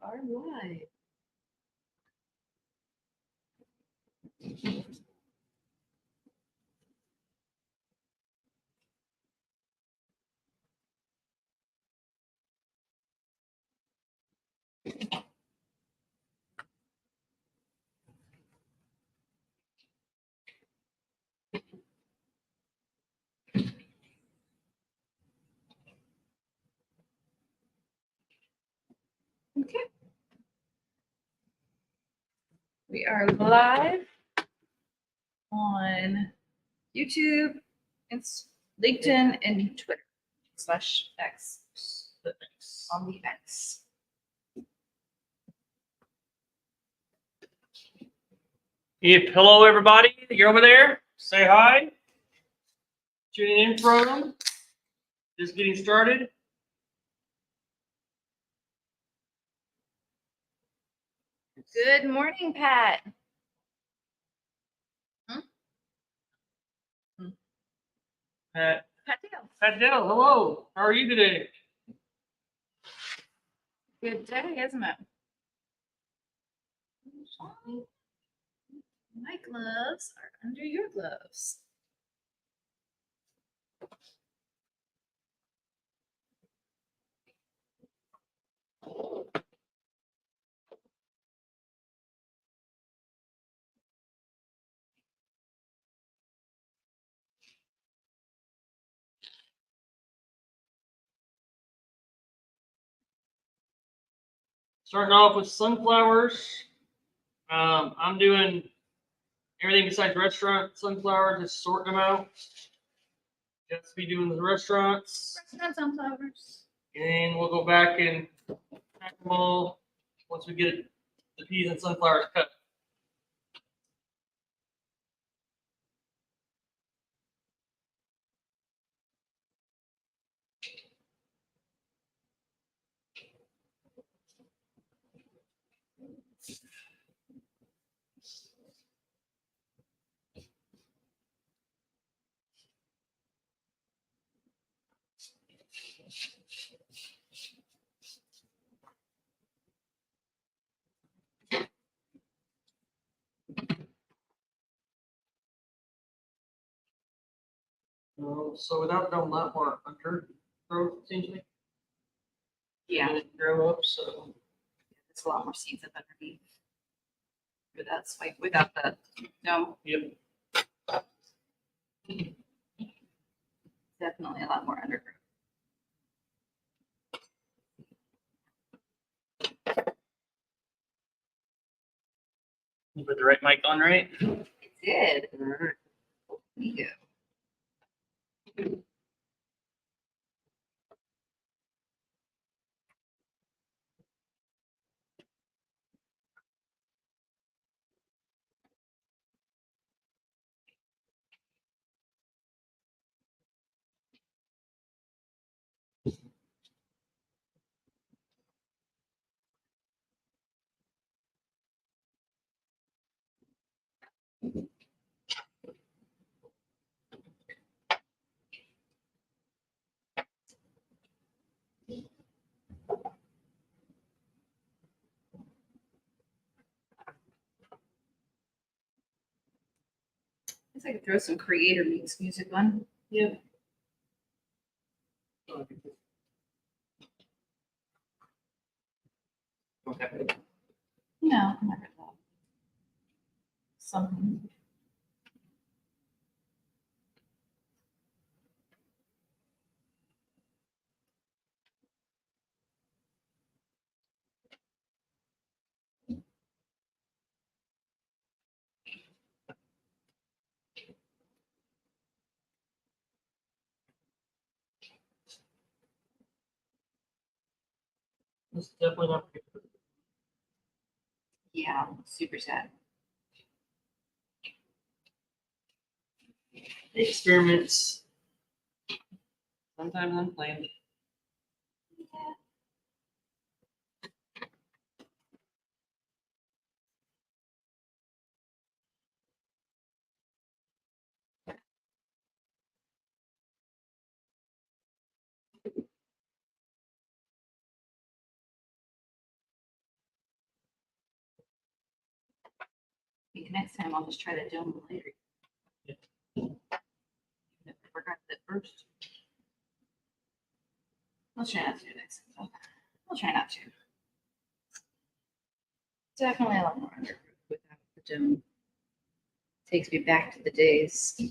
are live. Okay. We are live on YouTube, LinkedIn, and Twitter /X on the X. Yep. Hello, everybody. You're over there. Say hi. Tuning in from. Just getting started. Good morning, Pat. Pat Pat Dale. Dell, hello. How are you today? Good day, isn't it? My gloves are under your gloves. Starting off with sunflowers. I'm doing everything besides restaurant sunflowers, just sorting them out. Just be doing the restaurants. Restaurant sunflowers. And we'll go back and pack them all once we get the peas and sunflowers cut. So without going that far under growth, it seems like. Yeah, And it grow up, so. it's a lot more seeds up underneath. But that's like without the no. Yep. Definitely a lot more undergrowth. You put the right mic on, right? It did. All right. Me too. I guess I could throw some creator mix music on. Yep. Okay. No, I'm not gonna. Something. It's definitely not. Yeah, super sad. Experiments. Sometimes unplanned. Yeah. Maybe next time I'll just try that dome later. Yeah. I forgot that first. I'll try not to do next time. I'll try not to. Definitely a lot more undergrowth without the dome. Takes me back to the days.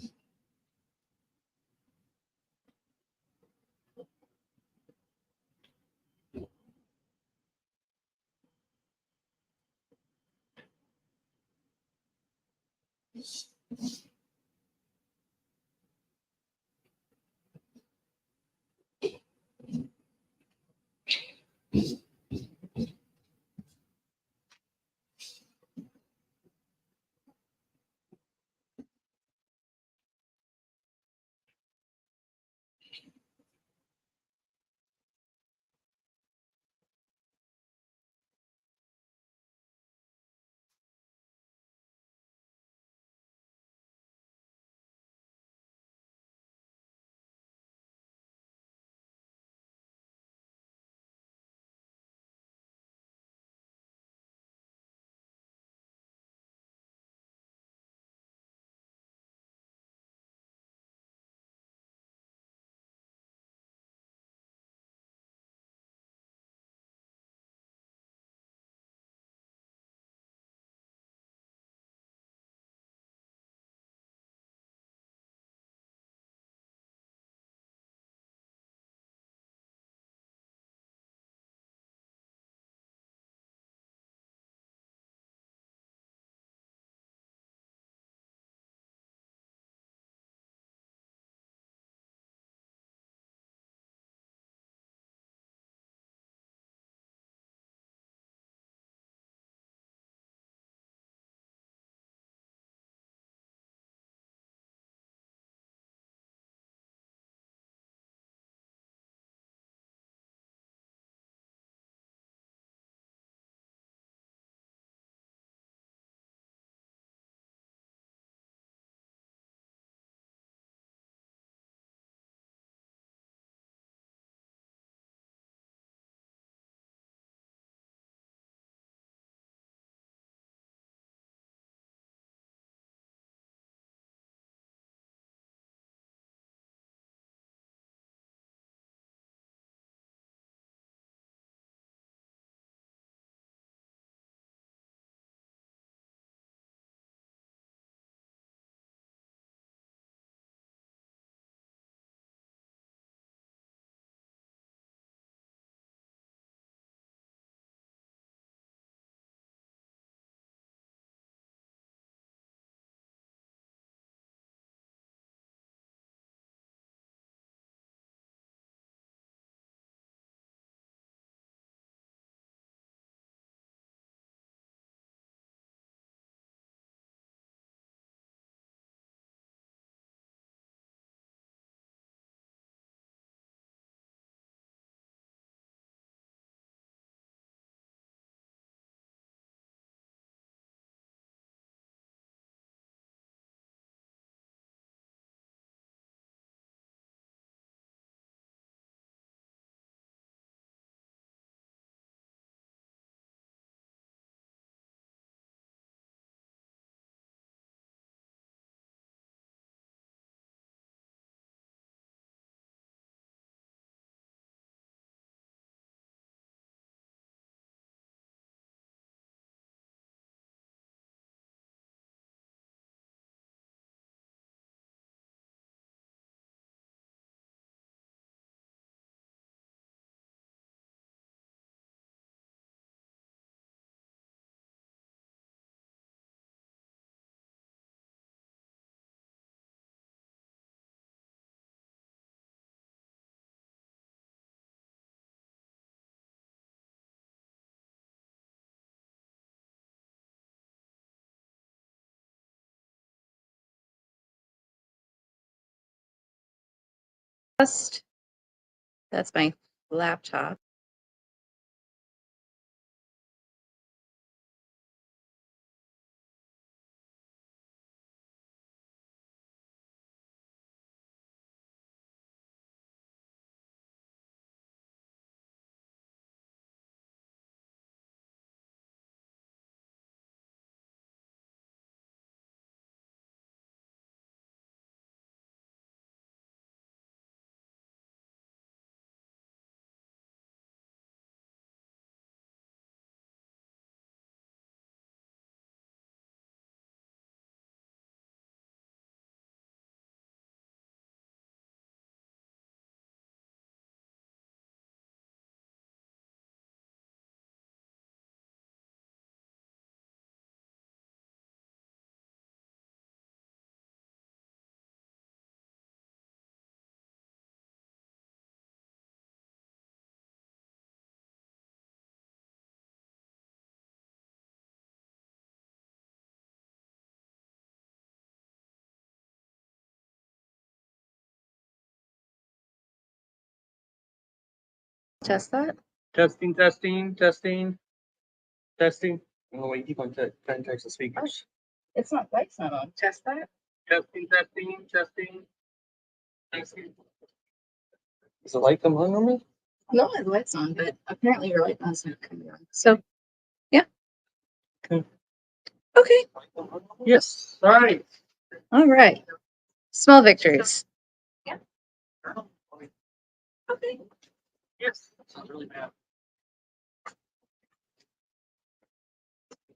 That's my laptop. Test that. Testing, testing, testing, testing. Oh, wait, keep on trying to touch the speakers. It's not, light's not on. Test that. Testing, testing, testing, testing. Does the light come on me? No, the light's on, but apparently your light doesn't come on. So, yeah. Okay. Okay. Yes. All right. All right. Small victories. Okay. Yes. That sounds really bad.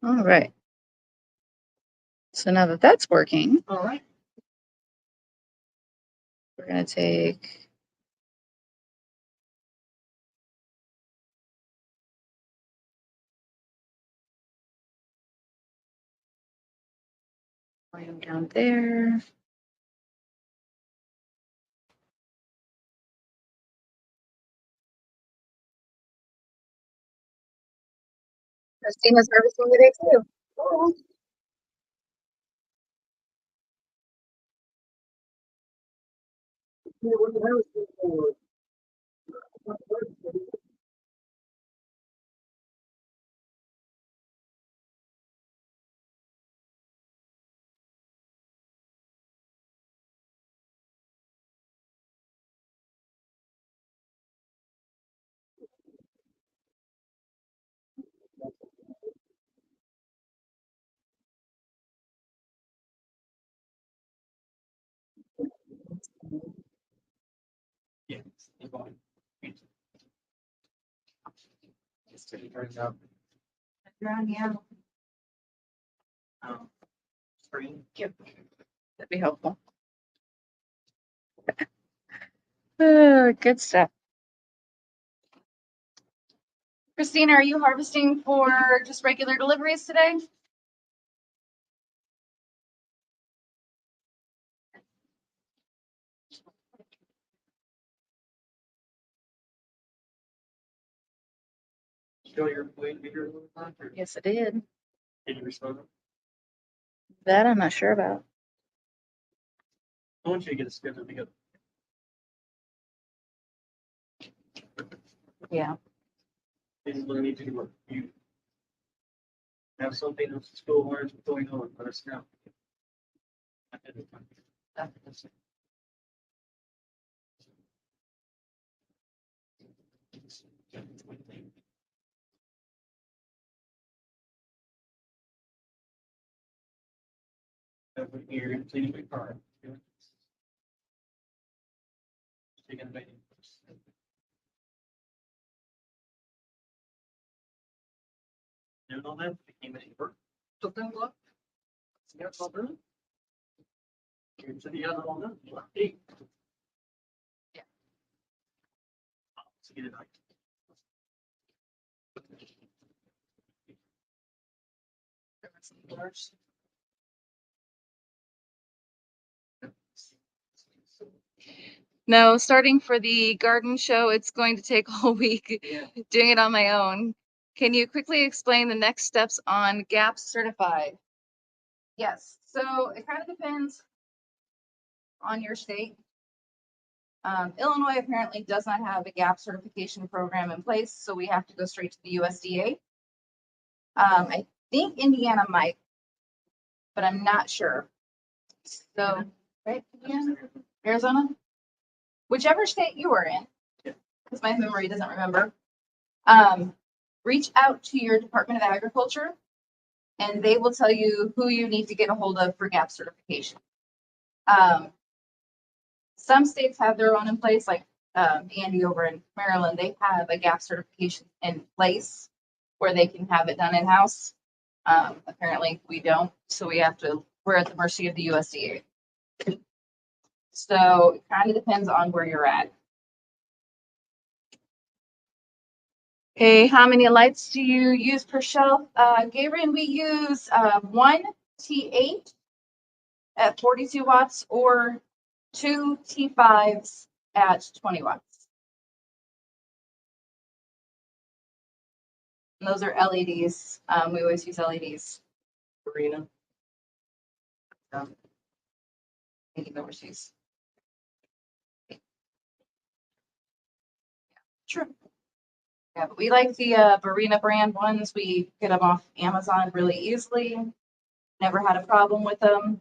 All right. So now that that's working, All right. we're going to take volume down there. Christina's harvesting today too. Oh. Yeah. Keep on. Just take it turns out. Yeah. Screen. That'd be helpful. Good stuff. Christina, are you harvesting for just regular deliveries today? Show your weight meter a little time. Yes, I did. Did you respond? That I'm not sure about. I want you to get a schedule together. Yeah. This is what I need to do. You have something else school learns what's going on, let us know. Every year, cleaning my car. Taking a baby. Doing all that, became an invert. Took them up. Yeah, it's all done. Here's the other one, done. Hey. Yeah. So get it right. No, starting for the garden show, it's going to take a whole week Yeah. doing it on my own. Can you quickly explain the next steps on GAP certified? Yes, so it kind of depends on your state. Illinois apparently does not have a GAP certification program in place, so we have to go straight to the USDA. I think Indiana might, but I'm not sure. So, right, Indiana? Arizona? Whichever state you are in, because my memory doesn't remember. Reach out to your Department of Agriculture and they will tell you who you need to get a hold of for GAP certification. Some states have their own in place, like Andy over in Maryland, they have a GAP certification in place where they can have it done in-house. Apparently we don't, so we're at the mercy of the USDA. So it kind of depends on where you're at. Okay, how many lights do you use per shelf? Gabriel, we use one T8 at 42 watts or two T5s at 20 watts. And those are LEDs. We always use LEDs. Arena. Thinking overseas. True. Yeah, but we like the Barina brand ones. We get them off Amazon really easily. Never had a problem with them.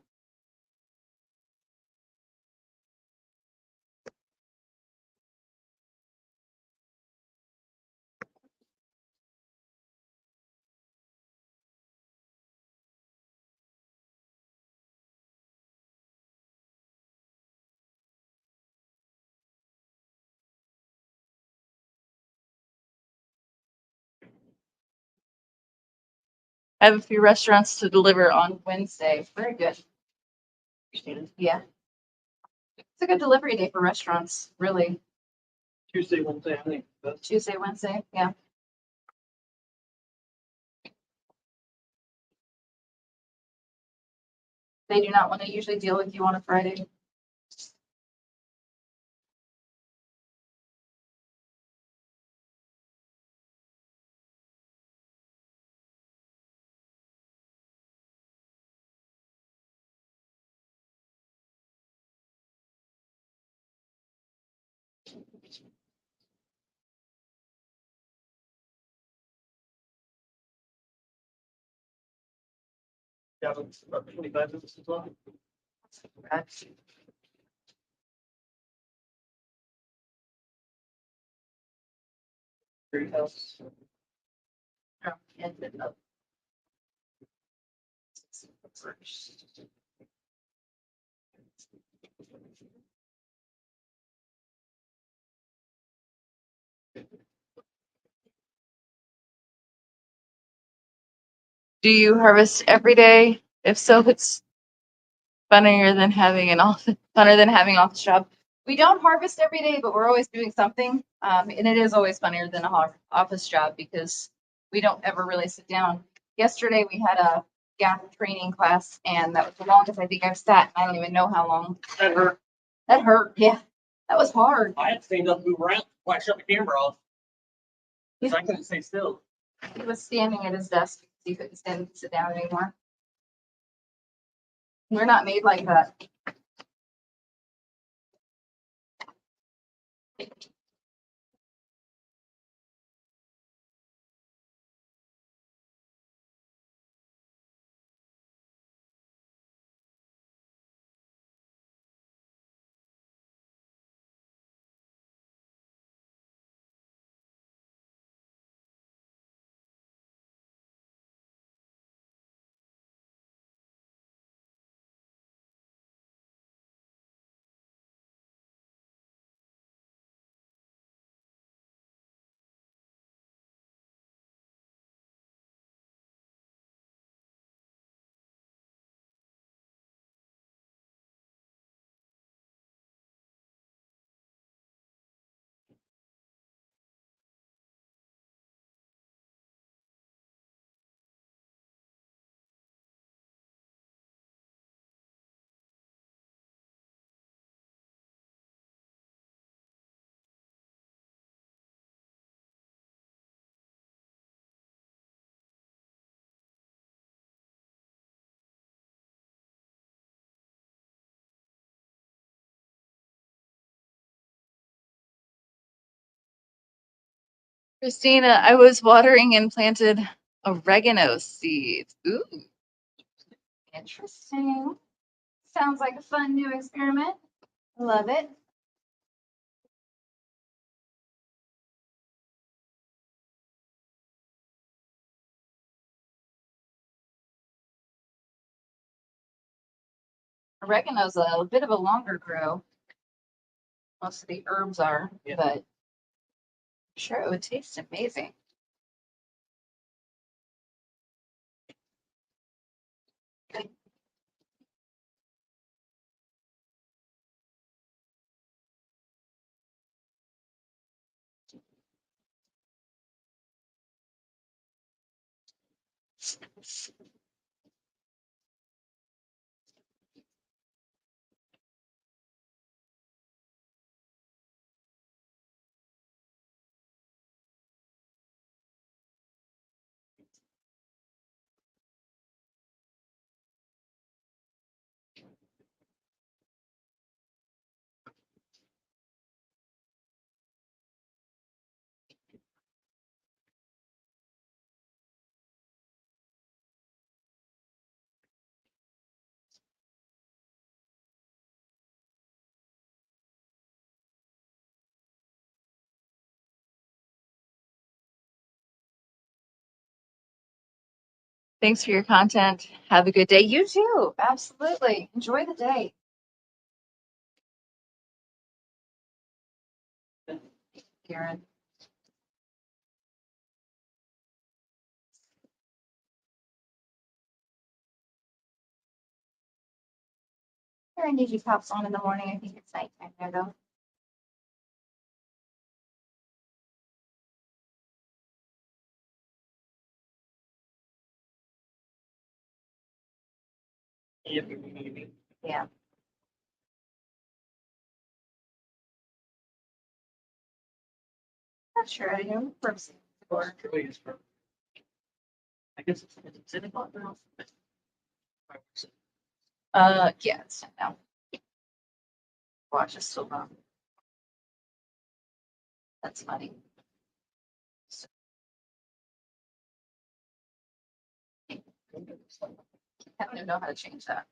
I have a few restaurants to deliver on Wednesday. Very good. Yeah. It's a good delivery day for restaurants, really. Tuesday, Wednesday, I think. Tuesday, Wednesday, yeah. They do not want to usually deal with you on a Friday. Yeah, it's about 25 minutes as well. Great house. Do you harvest every day? If so, it's funnier than having an office, funner than having an office job. We don't harvest every day, but we're always doing something. And it is always funnier than a office job because we don't ever really sit down. Yesterday we had a gap training class, and that was the longest I think I've sat. I don't even know how long. That hurt. That hurt. Yeah, that was hard. I had to stand up, move around, before I shut the camera off. Because I couldn't stay still. He was standing at his desk. He couldn't sit down anymore. We're not made like that. Christina, I was watering and planted oregano seeds. Ooh, interesting. Sounds like a fun new experiment. Love it. Oregano's a bit of a longer grow. Most of the herbs are, Yeah. but I'm sure it would taste amazing. Thanks for your content. Have a good day. You too. Absolutely. Enjoy the day. Karen. Karen usually pops on in the morning. I think it's nighttime there though. Yeah. Not sure. I know. I guess it's 10 o'clock now. Yeah, it's time now. Watch is still on. That's funny. I don't even know how to change that.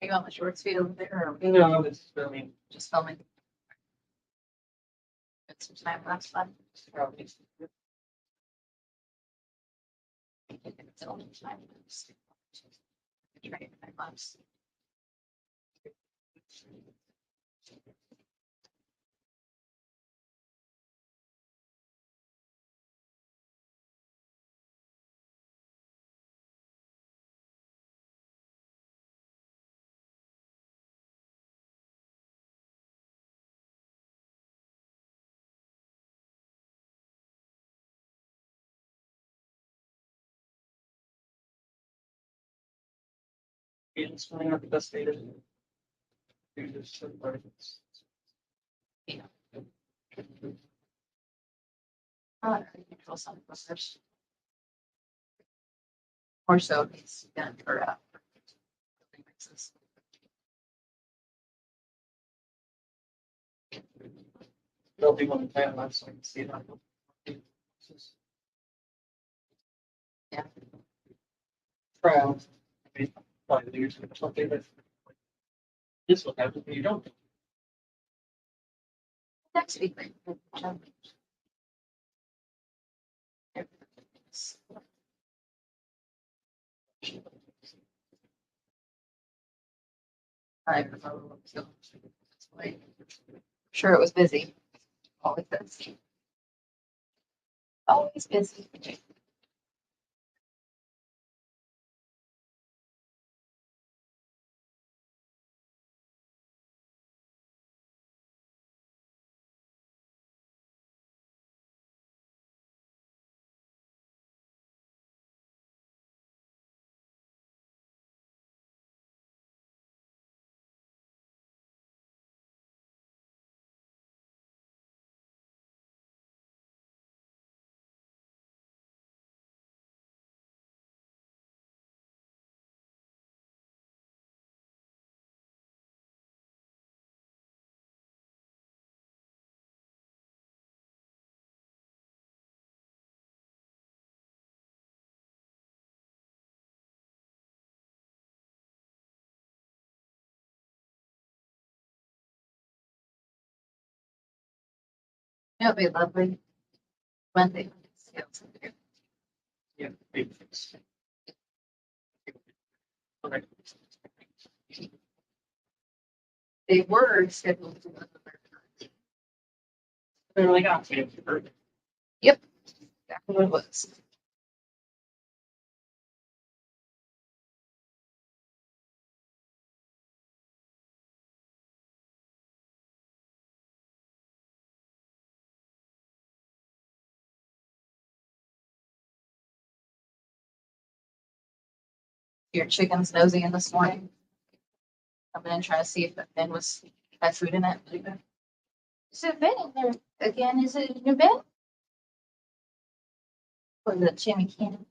Are you on the shorts feed over there or No, it's filming. just filming? Got some time lapse left. It's only time lapse. Try it time lapse. It's really not the best data. Do this to particles. Control sunflowers. More so these done for mixes. There'll be one plant left, so I can see that. Yeah. Trial. I mean, probably the years or something, but this will happen when you don't. Next week. Sure, it was busy. Always busy. Always busy. It'll be lovely. Monday. Yeah. Big things. Okay. They were scheduled to. They're like, oh, yeah, perfect. Exactly what it was. Your chicken's nosy in this morning. I'm gonna try to see if the bin had food in it. Is it been in there again? Is it in your bin? Or the Jimmy can?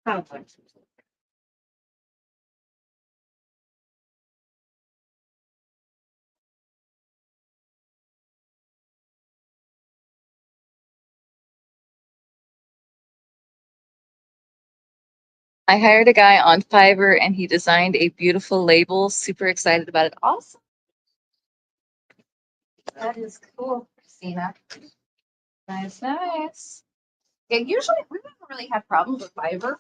Complex. I hired a guy on Fiverr and he designed a beautiful label. Super excited about it. Awesome. That is cool, Christina. Nice, nice. Yeah, usually we never really had problems with Fiverr.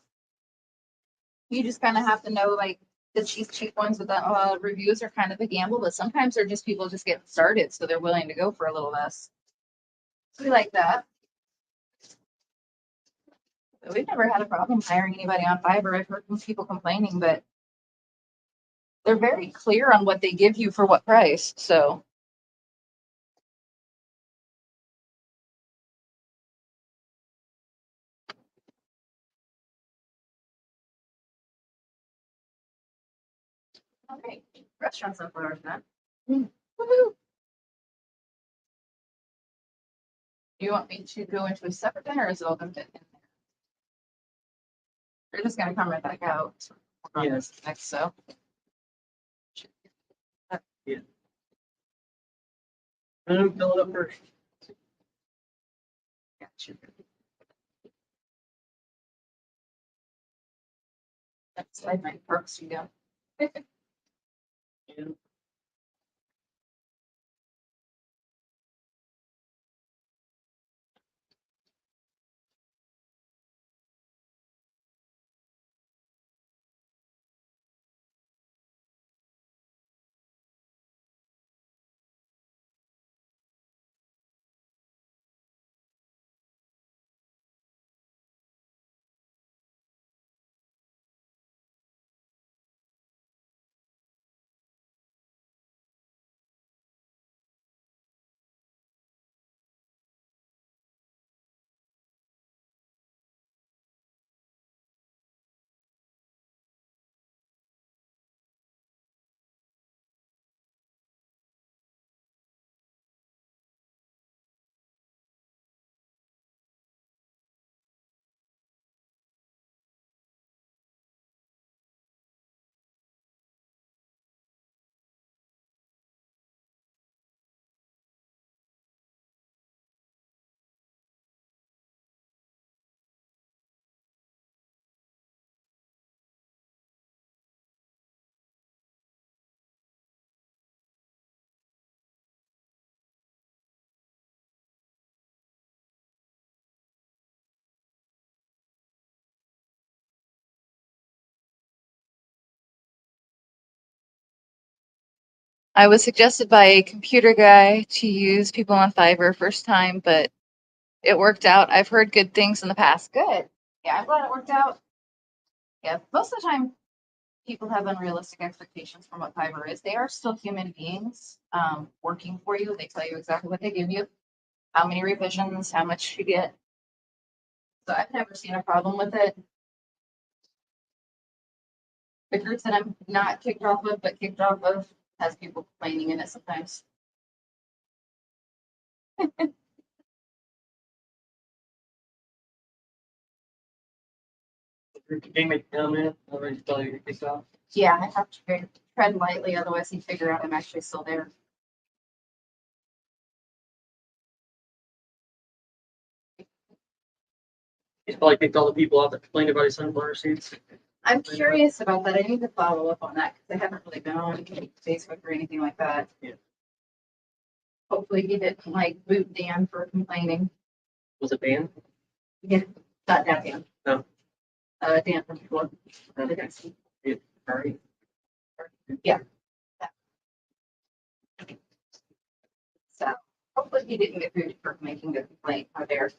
You just kind of have to know, like, the cheap ones with the reviews are kind of a gamble, but sometimes they're just people just getting started, so they're willing to go for a little less. So we like that. But we've never had a problem hiring anybody on Fiverr. I've heard from people complaining, but they're very clear on what they give you for what price. So okay, restaurant sunflowers, man. Woohoo! Do you want me to go into a separate bin or is it all gonna fit in there? They're just gonna come right back out. Yes. Next, so. Fill it up first. Gotcha. Slide my perks, you go. Yeah. I was suggested by a computer guy to use people on Fiverr first time, but it worked out. I've heard good things in the past. Good. Yeah, I'm glad it worked out. Yeah, most of the time people have unrealistic expectations from what Fiverr is. They are still human beings working for you. They tell you exactly what they give you, how many revisions, how much you get. So I've never seen a problem with it. The groups that I'm not kicked off of, but kicked off of, has people complaining in it sometimes. Can you make a comment? I'll already tell you kicked off. Yeah, I have to tread lightly, otherwise he'd figure out I'm actually still there. He's probably kicked all the people out that complained about his sunflower seeds. I'm curious about that. I need to follow up on that because I haven't really been on Facebook or anything like that. Yeah. Hopefully he didn't like boot Dan for complaining. Was it banned? Yeah, not that Dan. No. Dan from before. Okay. Yeah. All right. Yeah. So hopefully he didn't get booted for making a complaint or there.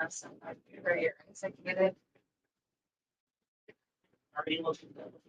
Have some for your executive. Already looking at it.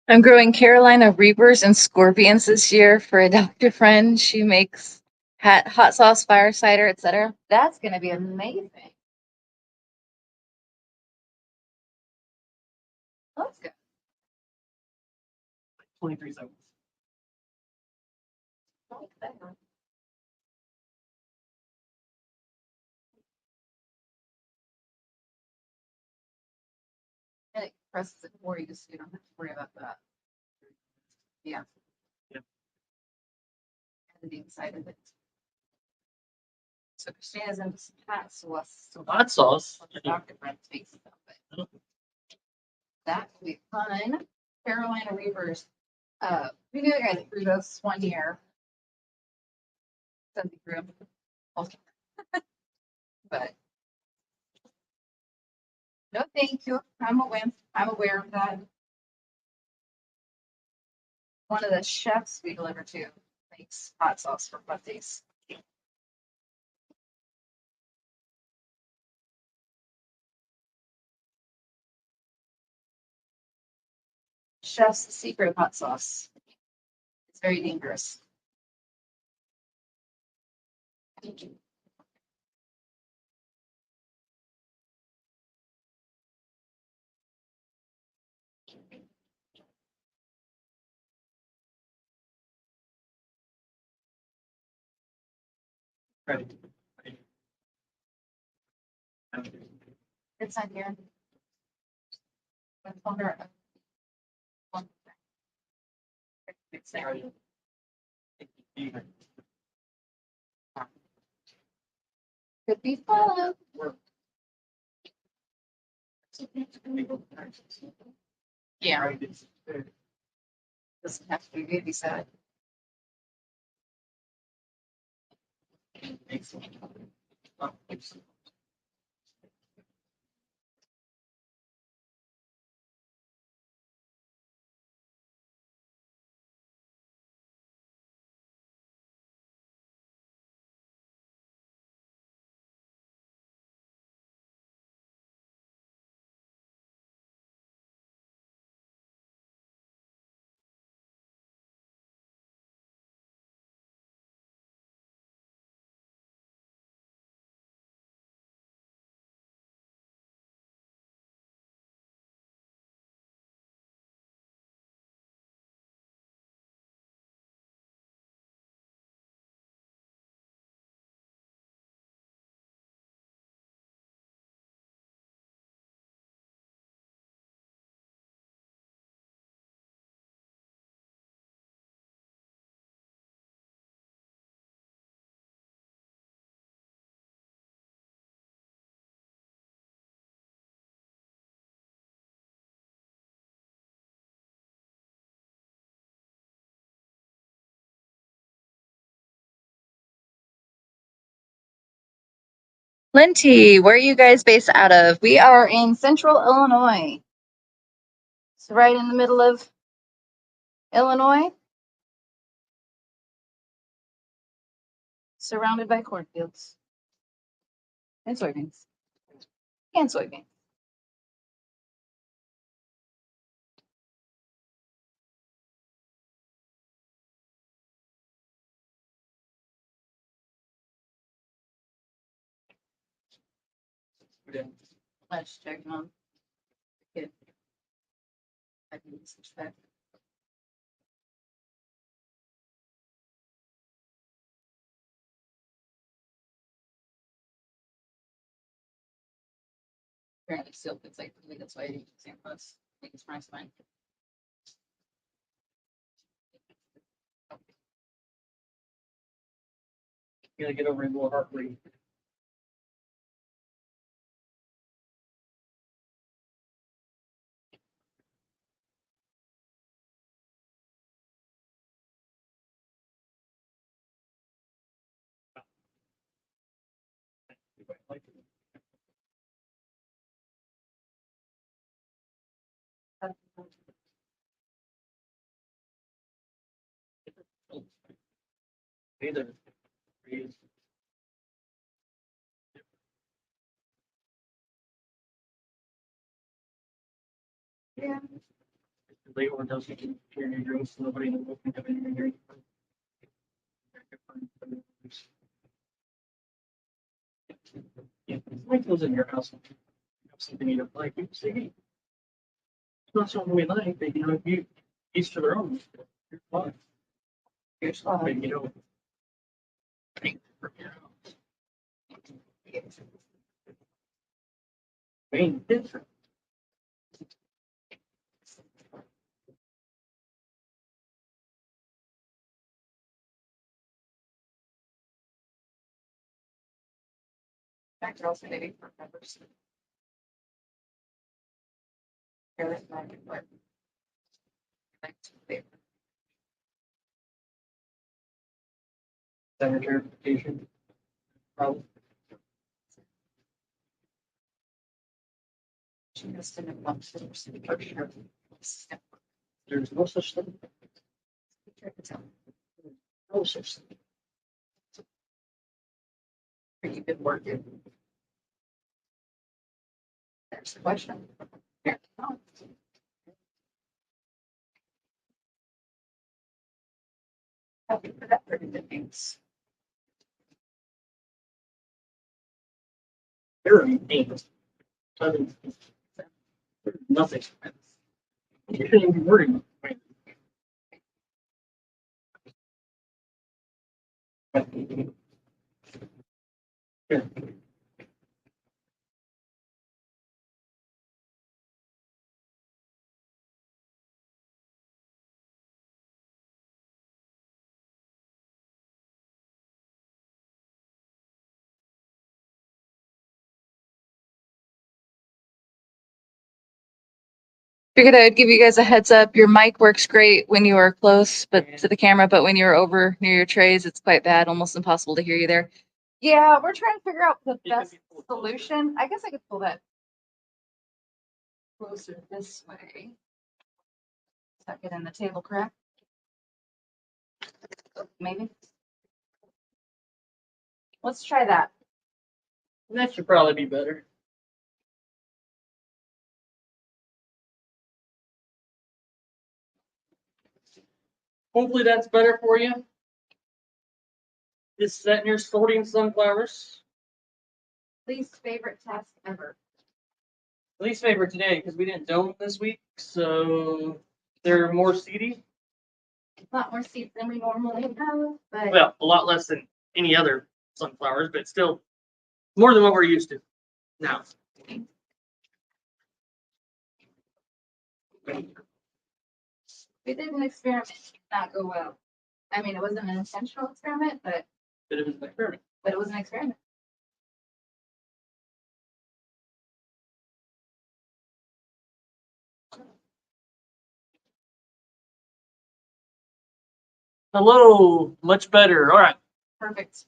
I'm growing Carolina Reapers and Scorpions this year for a doctor friend. She makes hot sauce, fire cider, etc. That's gonna be amazing. That's good. 23 seconds. I like that. And it presses it for you, so you don't have to worry about that. Yeah. Yep. And the inside of it. So Christina's into some hot sauce. So Hot sauce. the doctor friend takes it up, but that will be fun. Carolina Reapers. We knew the guy that grew us 1 year. Since he grew up. But no, thank you. I'm aware of that. One of the chefs we deliver to makes hot sauce for buffets. Chef's secret hot sauce. It's very dangerous. It's not here. It's under. It's there. Could be fun. Yeah. Doesn't have to be babysat. Linty, where are you guys based out of? We are in central Illinois. So right in the middle of Illinois. Surrounded by cornfields. And soybeans. And soybeans. Let's check on. Good. I can switch that. Apparently still fits like that's why I didn't use plus. I think it's price fine. You gotta get over a little heart rate. Either. Yeah. Late or does it hear your drinks, nobody will think of any drink. Yeah, like those in your house. You have something you don't like, you say, hey. It's not something we like, but you know, you each to their own. You're fine. You're fine, you know. Main different. Back also maybe for members. Here, that's not good, but. Like to be- Senator verification. Problem. She just didn't want to city clerk. There's no such thing. No such thing. You've been working. There's the question. Here. Happy for that 30 minutes. There are names. Nothing. You shouldn't even be worried about it. Figured I'd give you guys a heads up. Your mic works great when you are close, but to the camera, but when you're over near your trays, it's quite bad, almost impossible to hear you there. Yeah, we're trying to figure out the best solution. I guess I could pull that closer this way. Tuck it in the table crack. Maybe. Let's try that. That should probably be better. Hopefully that's better for you. Just setting your sorting sunflowers. Least favorite task ever. Least favorite today because we didn't dome this week, so they're more seedy. A lot more seeds than we normally have, but Well, a lot less than any other sunflowers, but still more than what we're used to now. we did an experiment. Did not go well. I mean, it wasn't an intentional experiment, but Bit of an experiment. it was an experiment. Hello, much better. All right. Perfect.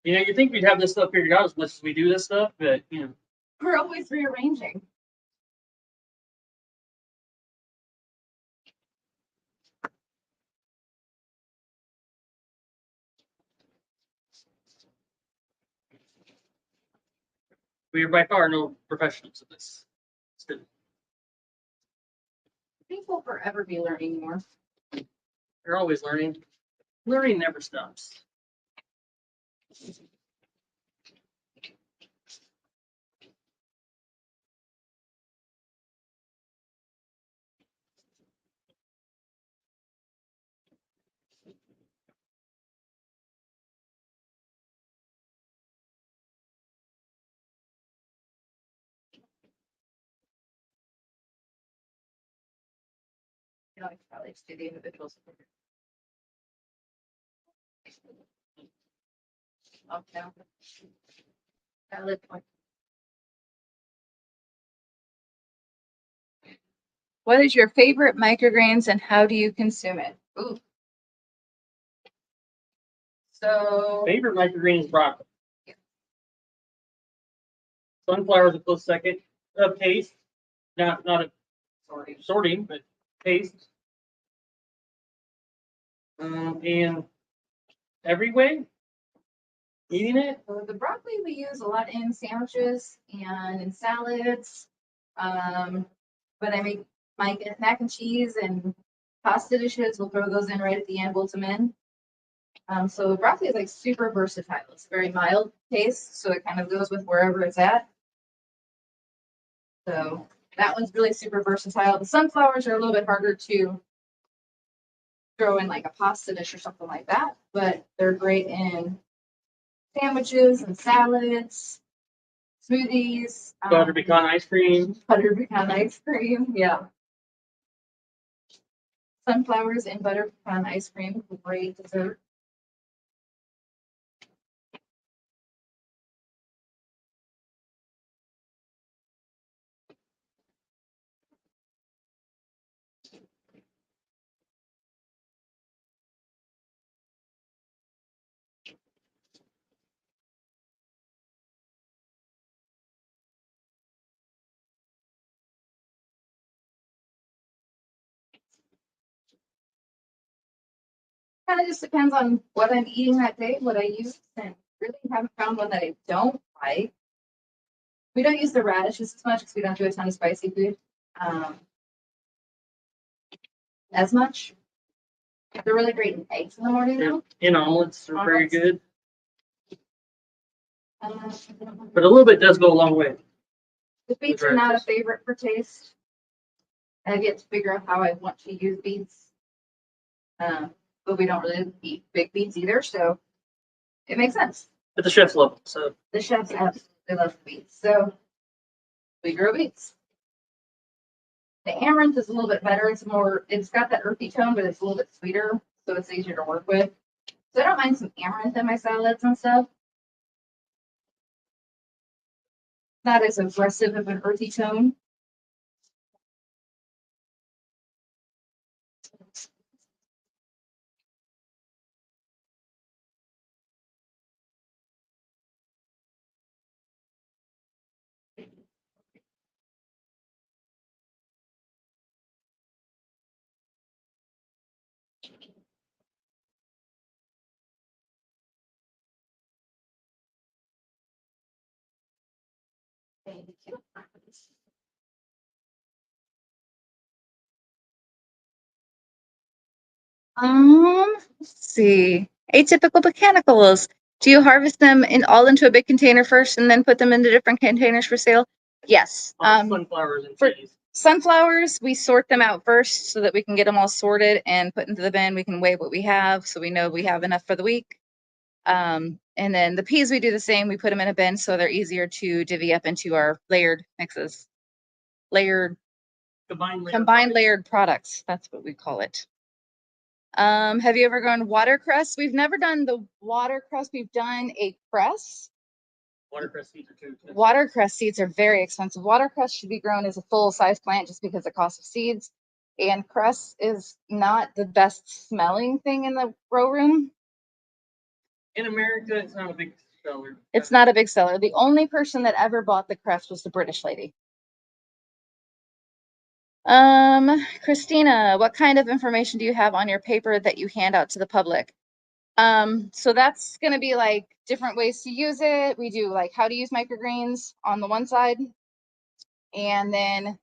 You know, you think we'd have this stuff figured out as much as we do this stuff, but you know, We're always rearranging. we are by far no professionals at this. Still, I think we'll forever be learning more. we're always learning. Learning never stops. You know, I probably just do the individuals. Okay. Valid point. What is your favorite microgreens and how do you consume it? Ooh. So Favorite microgreen is broccoli. Sunflowers a close second. Taste, not a sorting, but taste. And every way, eating it. the broccoli we use a lot in sandwiches and in salads. But I make my mac and cheese and pasta dishes. We'll throw those in right at the end, bolt them in. So broccoli is like super versatile. It's very mild taste, so it kind of goes with wherever it's at. So that one's really super versatile. The sunflowers are a little bit harder to throw in like a pasta dish or something like that, but they're great in sandwiches and salads, smoothies. Butter pecan ice cream. Butter pecan ice cream, yeah. Sunflowers and butter pecan ice cream, great dessert. Kind of just depends on what I'm eating that day, what I use, and really haven't found one that I don't like. We don't use the radishes as much because we don't do a ton of spicy food as much. They're really great in eggs in the morning though. In omelets are very Omelets. good, Um, but a little bit does go a long way. the beets are not a favorite for taste. I've yet to figure out how I want to use beets. but we don't really eat big beets either, so it makes sense. But the chefs love them, so. The chefs absolutely love beets, so we grow beets. The amaranth is a little bit better. It's got that earthy tone, but it's a little bit sweeter, so it's easier to work with. So I don't mind some amaranth in my salads and stuff. Not as aggressive of an earthy tone. Thank you. Let's see. Atypical botanicals. Do you harvest them all into a big container first and then put them into different containers for sale? Yes. Sunflowers and for- peas. Sunflowers, we sort them out first so that we can get them all sorted and put into the bin. We can weigh what we have so we know we have enough for the week. And then the peas, we do the same. We put them in a bin so they're easier to divvy up into our layered mixes. Combined layered products. That's what we call it. Have you ever grown watercress? We've never done the watercress. We've done a cress. Watercress seeds are too expensive. Watercress seeds are very expensive. Watercress should be grown as a full-size plant just because of the cost of seeds. And cress is not the best smelling thing in the grow room. In America, it's not a big seller. It's not a big seller. The only person that ever bought the cress was the British lady. Christina, what kind of information do you have on your paper that you hand out to the public? So that's going to be like different ways to use it. We do like how to use microgreens on the one side. And then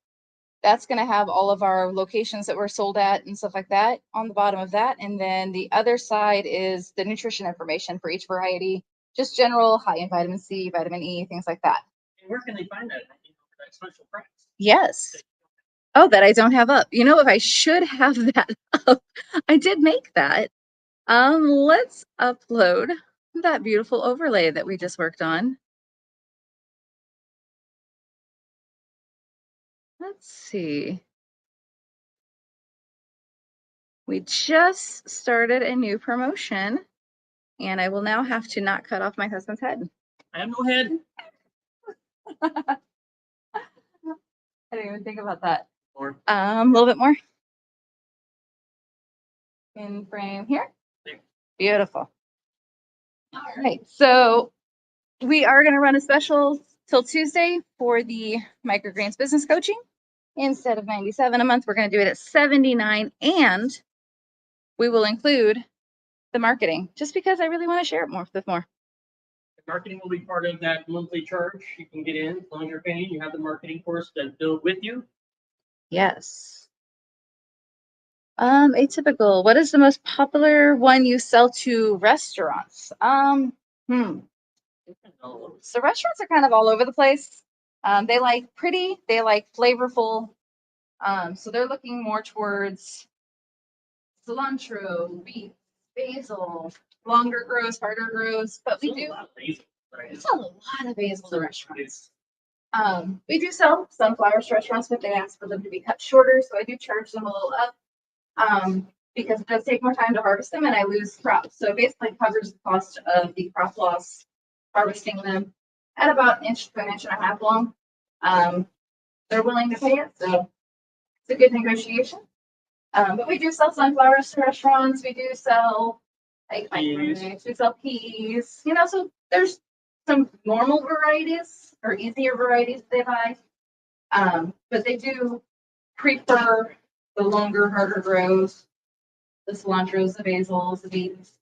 that's going to have all of our locations that we're sold at and stuff like that on the bottom of that. And then the other side is the nutrition information for each variety, just general high in vitamin C, vitamin E, things like that. And where can they find that? For that special price. Yes. Oh, that I don't have up. You know, if I should have that up, I did make that. Let's upload that beautiful overlay that we just worked on. Let's see. We just started a new promotion, and I will now have to not cut off my husband's head. I have no head. I didn't even think about that. Or A little bit more. In frame here. There. Beautiful. All right, so we are going to run a special till Tuesday for the microgreens business coaching. Instead of $97 a month, we're going to do it at $79, and we will include the marketing just because I really want to share it more with more. the marketing will be part of that monthly charge. You can get in as long as you're paying. You have the marketing course that's built with you. Yes. Atypical. What is the most popular one you sell to restaurants? So restaurants are kind of all over the place. They like pretty, they like flavorful. So they're looking more towards cilantro, beef, basil, longer grows, harder grows. But we do sell a lot of basil to restaurants. We do sell sunflowers to restaurants, but they ask for them to be cut shorter, so I do charge them a little up. Because it does take more time to harvest them and I lose crops. So it basically covers the cost of the crop loss, harvesting them at about an inch to an inch and a half long. They're willing to pay it, so it's a good negotiation. But we do sell sunflowers to restaurants. We do sell like microwaves. We sell peas, you know, so there's some normal varieties or easier varieties they buy. But they do prefer the longer, harder grows, the cilantros, the basils, the beets,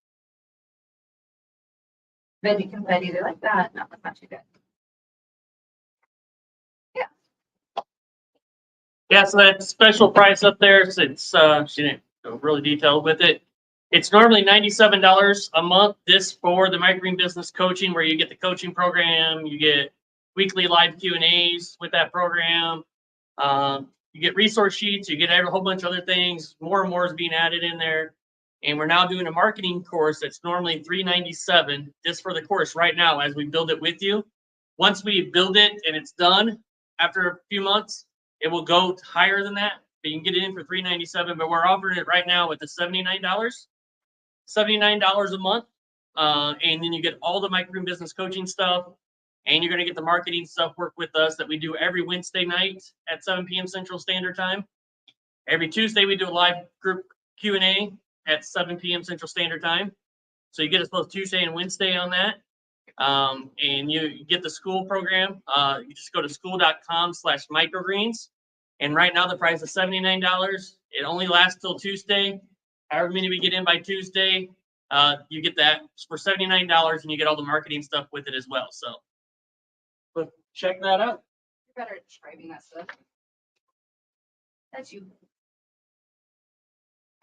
veggie confetti, they like that. No, that's not too good. Yeah, so that special price up there, since she didn't go really detailed with it. It's normally $97 a month. This for the microgreen business coaching, where you get the coaching program, you get weekly live Q&As with that program. You get resource sheets, you get a whole bunch of other things. More and more is being added in there. And we're now doing a marketing course that's normally $397 just for the course right now as we build it with you. Once we build it and it's done, after a few months, it will go higher than that. But you can get it in for $397, but we're offering it right now with the $79. $79 a month. And then you get all the microgreen business coaching stuff, and you're going to get the marketing stuff work with us that we do every Wednesday night at 7 p.m. Central Standard Time. Every Tuesday, we do a live group Q&A at 7 p.m. Central Standard Time. So you get us both Tuesday and Wednesday on that. And you get the school program. You just go to school.com/microgreens. And right now the price is $79. It only lasts till Tuesday. However many we get in by Tuesday, you get that for $79, and you get all the marketing stuff with it as well. So but check that out. You're better at describing that stuff. That's you.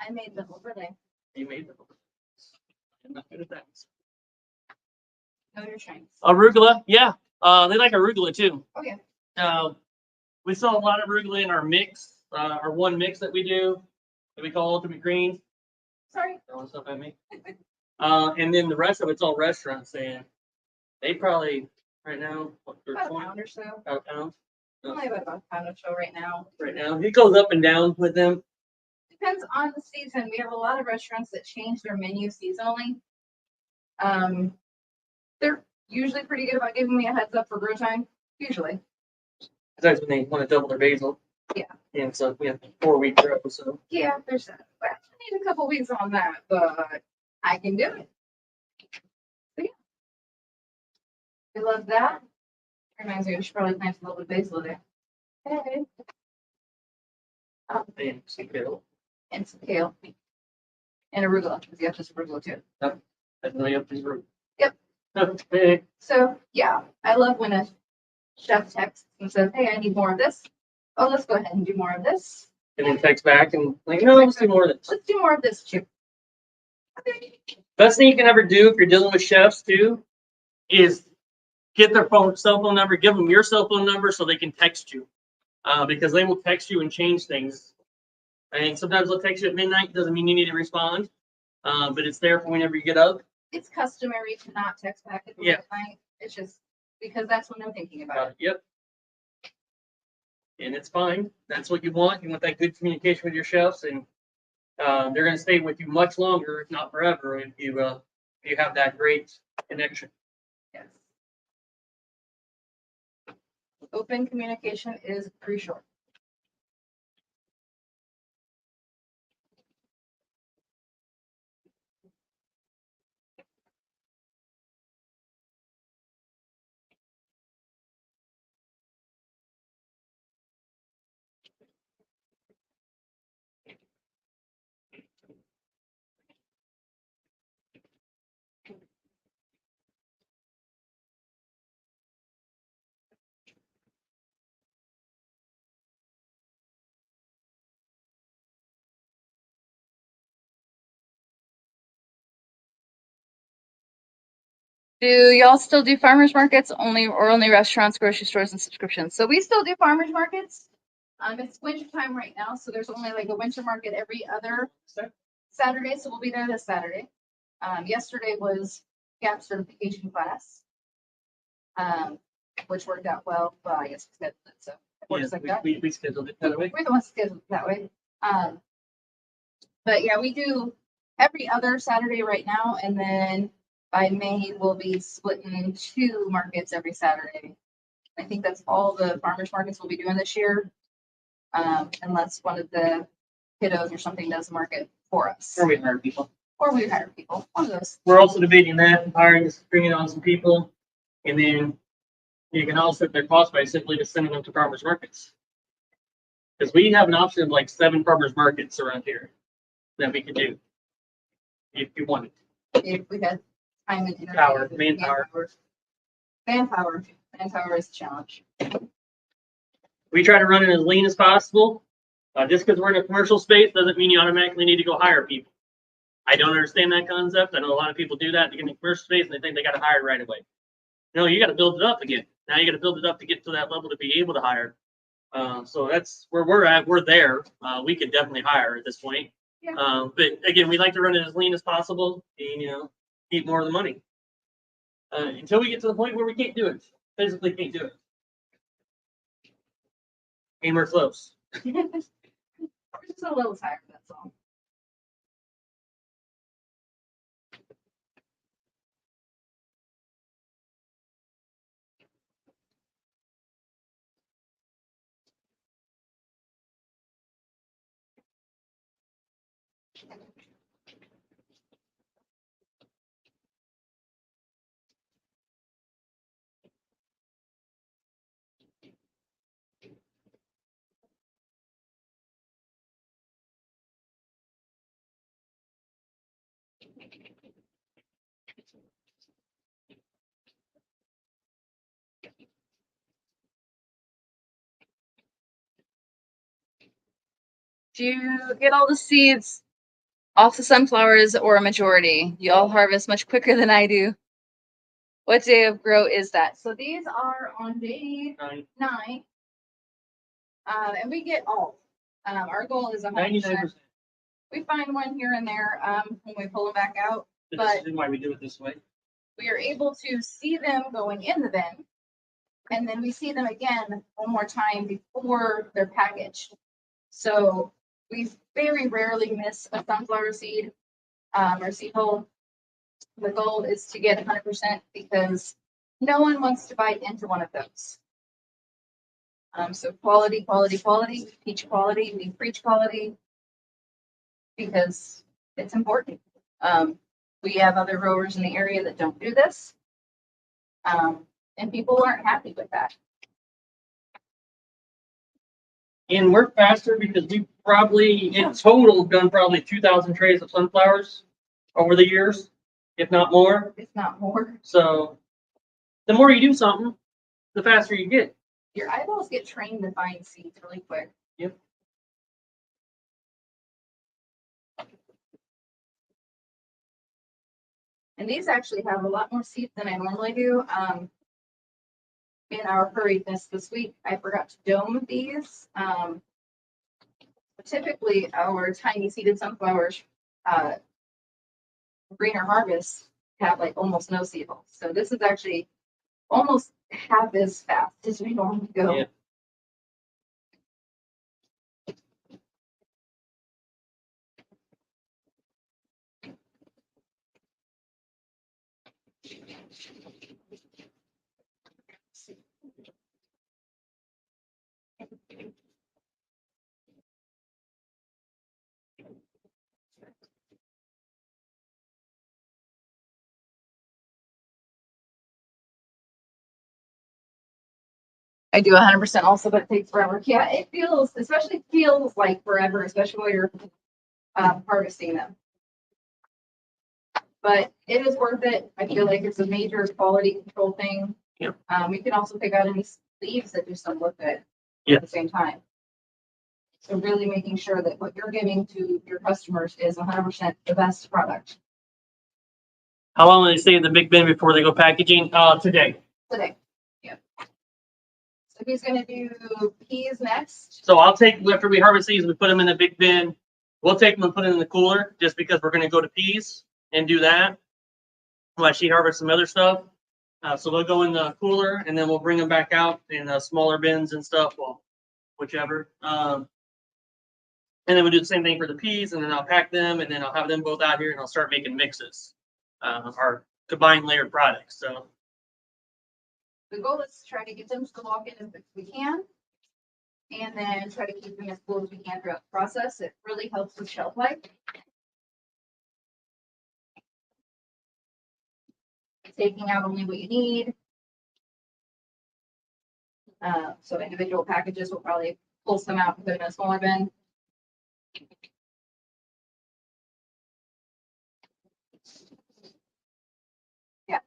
I made the overlay. You made them. I'm not good at that. No, you're trying. Arugula, yeah. They like arugula too. Oh yeah. We sell a lot of arugula in our mix, our one mix that we do, that we call Ultimate Greens. Sorry. Throwing stuff at me. And then the rest of it's all restaurants, and they probably right now what, they're About a 20 pound or so. about a pound. Only about a pound or so right now. Right now, it goes up and down with them. Depends on the season. We have a lot of restaurants that change their menu seasonally. They're usually pretty good about giving me a heads up for brew time. Usually. That's when they want to double their basil. Yeah. And so we have 4 week trip. So Yeah, there's that. But I need a couple weeks on that, but I can do it. So yeah. We love that. Reminds me, we should probably plant a little bit of basil there. Hey. and some kale. And some kale. And arugula, because you have just arugula too. That's really up to you. Yep. Okay. So yeah, I love when a chef texts and says, "Hey, I need more of this. Oh, let's go ahead and do more of this. And then text back and like, no, let's do more of this. Let's do more of this too." Okay. Best thing you can ever do if you're dealing with chefs too is get their cell phone number, give them your cell phone number so they can text you, because they will text you and change things. And sometimes they'll text you at midnight. Doesn't mean you need to respond, but it's there for whenever you get up. It's customary to not text back at the Yeah. night. It's just because that's when I'm thinking about it. Yep. And it's fine. That's what you want. You want that good communication with your chefs, and they're going to stay with you much longer, if not forever, if you have that great connection. Yes. Open communication is crucial. Do y'all still do farmers markets only restaurants, grocery stores, and subscriptions? So we still do farmers markets. It's winter time right now, so there's only like a winter market every other Saturday, so we'll be there this Saturday. Yesterday was GAP certification class, which worked out well. Well, I guess we scheduled it, so it works like that. We scheduled it that way. We're the ones scheduled it that way. But yeah, we do every other Saturday right now, and then by May we'll be splitting 2 markets every Saturday. I think that's all the farmers markets we'll be doing this year, unless one of the kiddos or something does market for us, Or we hire people. or we hire people. One of those. We're also debating that, hiring, bringing on some people, and then you can also, if they're cost by simply just sending them to farmers markets. Because we have an option of like 7 farmers markets around here that we could do if you wanted. If we had time and energy. Power, manpower. Manpower is a challenge. We try to run it as lean as possible. Just because we're in a commercial space doesn't mean you automatically need to go hire people. I don't understand that concept. I know a lot of people do that. They get in the commercial space and they think they got to hire right away. No, you got to build it up again. Now you got to build it up to get to that level to be able to hire. So that's where we're at. We're there. We could definitely hire at this point. Yeah. But again, we like to run it as lean as possible and, keep more of the money. Until we get to the point where we can't do it. Physically can't do it. And we're close. We're just a little tired, that's all. Do you get all the seeds off the sunflowers or a majority? You all harvest much quicker than I do. What day of grow is that? So these are on day 9. And we get all. Our goal is 100%. 99%. We find one here and there when we pull them back out. This But is why we do it this way. we are able to see them going in the bin. And then we see them again one more time before they're packaged. So we very rarely miss a sunflower seed or seed hole. The goal is to get 100% because no one wants to bite into one of those. So quality, quality, quality, we teach quality, we preach quality because it's important. We have other growers in the area that don't do this. And people aren't happy with that. And we're faster because we probably, in total, done probably 2,000 trays of sunflowers over the years, if not more. If not more. So the more you do something, the faster you get. Your eyeballs get trained to find seeds really quick. Yep. And these actually have a lot more seeds than I normally do. In our hurriedness this week, I forgot to dome these. Typically, our tiny seeded sunflowers, greener harvest, have like almost no seed holes. So this is actually almost half as fast as we normally go. Yeah. I do 100% also, but it takes forever. Yeah, it feels, especially feels like forever, especially when you're harvesting them. But it is worth it. I feel like it's a major quality control thing. Yep. We can also pick out any leaves that just don't look good Yeah. at the same time. So really making sure that what you're giving to your customers is 100% the best product How long do they stay in the big bin before they go packaging? Today. today. Yeah. So he's gonna do peas next. So I'll take, after we harvest these, we put them in the big bin. We'll take them and put them in the cooler just because we're going to go to peas and do that while she harvests some other stuff. So they'll go in the cooler and then we'll bring them back out in smaller bins and stuff, well, whichever. And then we'll do the same thing for the peas, and then I'll pack them, and then I'll have them both out here, and I'll start making mixes, our combined layered products. So The goal is to try to get them to walk in as quick as we can, and then try to keep them as cool as we can throughout the process. It really helps with shelf life. Taking out only what you need. So individual packages will probably pull some out and put them in a smaller bin. Yeah.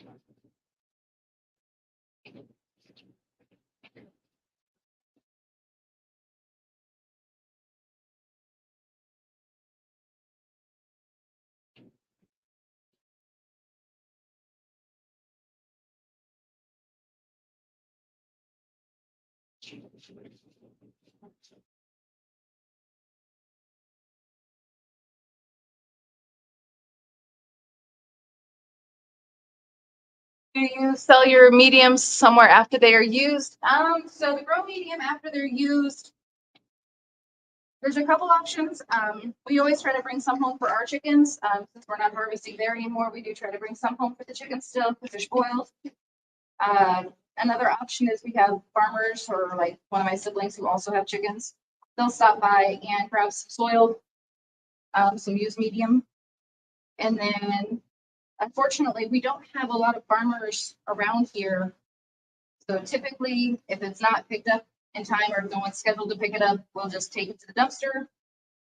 Do you sell your mediums somewhere after they are used? So the grow medium after they're used, there's a couple options. We always try to bring some home for our chickens. Since we're not harvesting there anymore, we do try to bring some home for the chickens still because they're spoiled. Another option is we have farmers or like one of my siblings who also have chickens. They'll stop by and grab some soil, some used medium. And then unfortunately, we don't have a lot of farmers around here. So typically, if it's not picked up in time or no one's scheduled to pick it up, we'll just take it to the dumpster.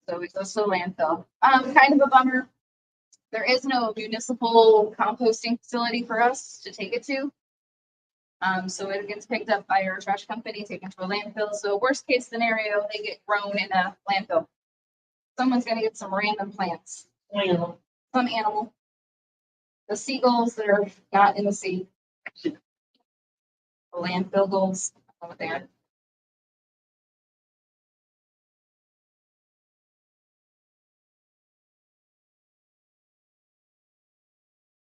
So it goes to the landfill. Kind of a bummer. There is no municipal composting facility for us to take it to. So it gets picked up by our trash company, taken to a landfill. So worst case scenario, they get grown in a landfill. Someone's gonna get some random plants, some animal. The seagulls that are not in the sea. The landfill gulls over there.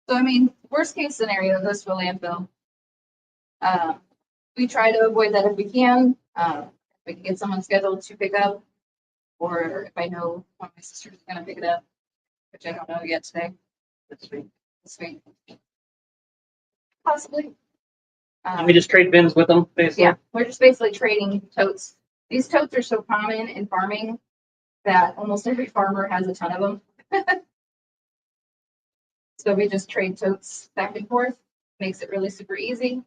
So I mean, worst case scenario, this for landfill. We try to avoid that if we can. If we can get someone scheduled to pick up, or if I know one of my sisters is gonna pick it up, which I don't know yet today. This week. Possibly. And we just trade bins with them, basically. Yeah, we're just basically trading totes. These totes are so common in farming that almost every farmer has a ton of them. So we just trade totes back and forth. Makes it really super easy.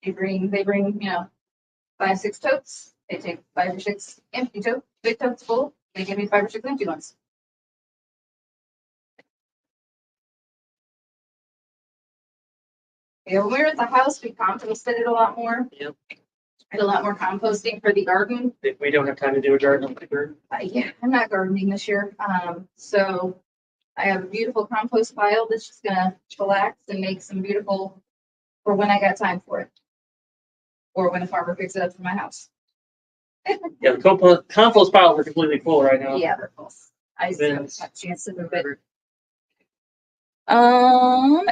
They bring, 5, 6 totes. They take 5 or 6 empty totes, big totes full. They give me 5 or 6 empty ones. Yeah, when we were at the house, we composted it a lot more. Yep. Did a lot more composting for the garden. We don't have time to do a garden. Yeah, I'm not gardening this year. So I have a beautiful compost pile that's just gonna chillax and make some beautiful for when I got time for it. Or when a farmer picks it up from my house. Yeah, the compost piles are completely full right now. Yeah, they're full. I just haven't had a chance to move it.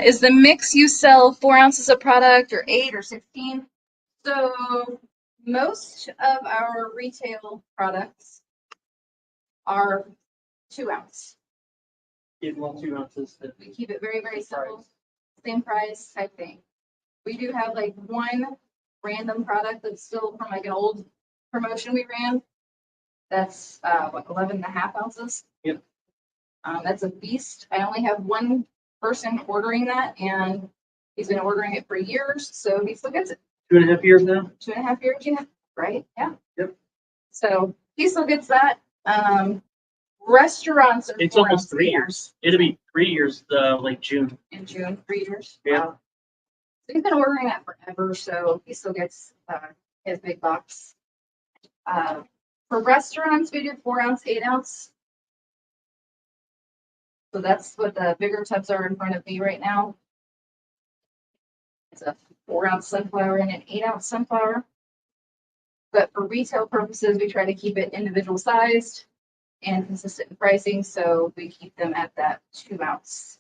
Is the mix you sell 4 ounces of product or 8 or 16? So most of our retail products are 2 ounce. Give them 2 ounces. We keep it very, very simple. Same price type thing. We do have like one random product that's still from like an old promotion we ran. That's 11.5 ounces. Yep. That's a beast. I only have one person ordering that, and he's been ordering it for years, so he still gets it. 2.5 years now. 2.5 years, yeah, right? Yeah. Yep. So he still gets that. Restaurants are It's 4 almost ounce 3 years. It'll be 3 years, like June. in June. 3 years. Yeah. Wow. So he's been ordering that forever, so he still gets his big box. For restaurants, we do 4 ounce, 8 ounce. So that's what the bigger tubs are in front of me right now. It's a 4 ounce sunflower and an 8 ounce sunflower. But for retail purposes, we try to keep it individual sized and consistent in pricing. So we keep them at that 2 ounce.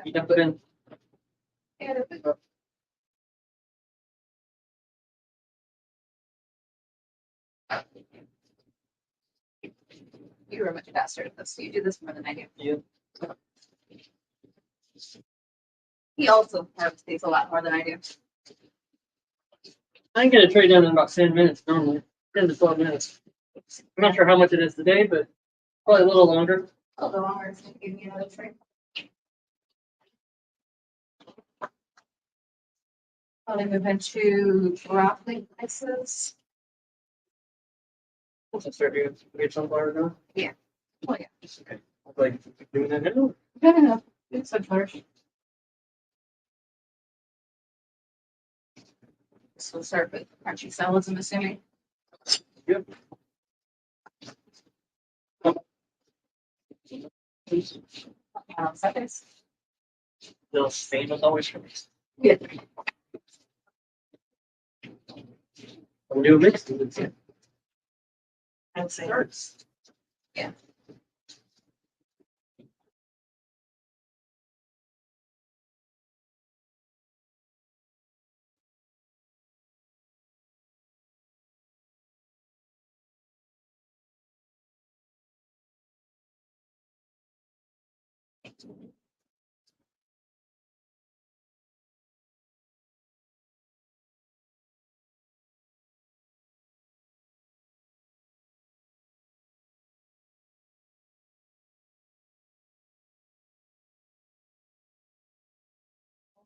You dump it in. Yeah, there we go. You were much faster at this. You do this more than I do. Yeah. He also harvests a lot more than I do. I can get a tray done in about 10 minutes normally. 10 to 12 minutes. I'm not sure how much it is today, but probably a little longer. A little longer. It's gonna give me another tray. Probably move into broccoli slices. Once I start doing get sunflower now. Oh yeah. Okay. Like doing that now. No. It's sunflower. So we'll start with crunchy salads, I'm assuming. Yep. Seconds. The same as always for me. Yeah. I'll do a mix. I'd say. Starts. Yeah.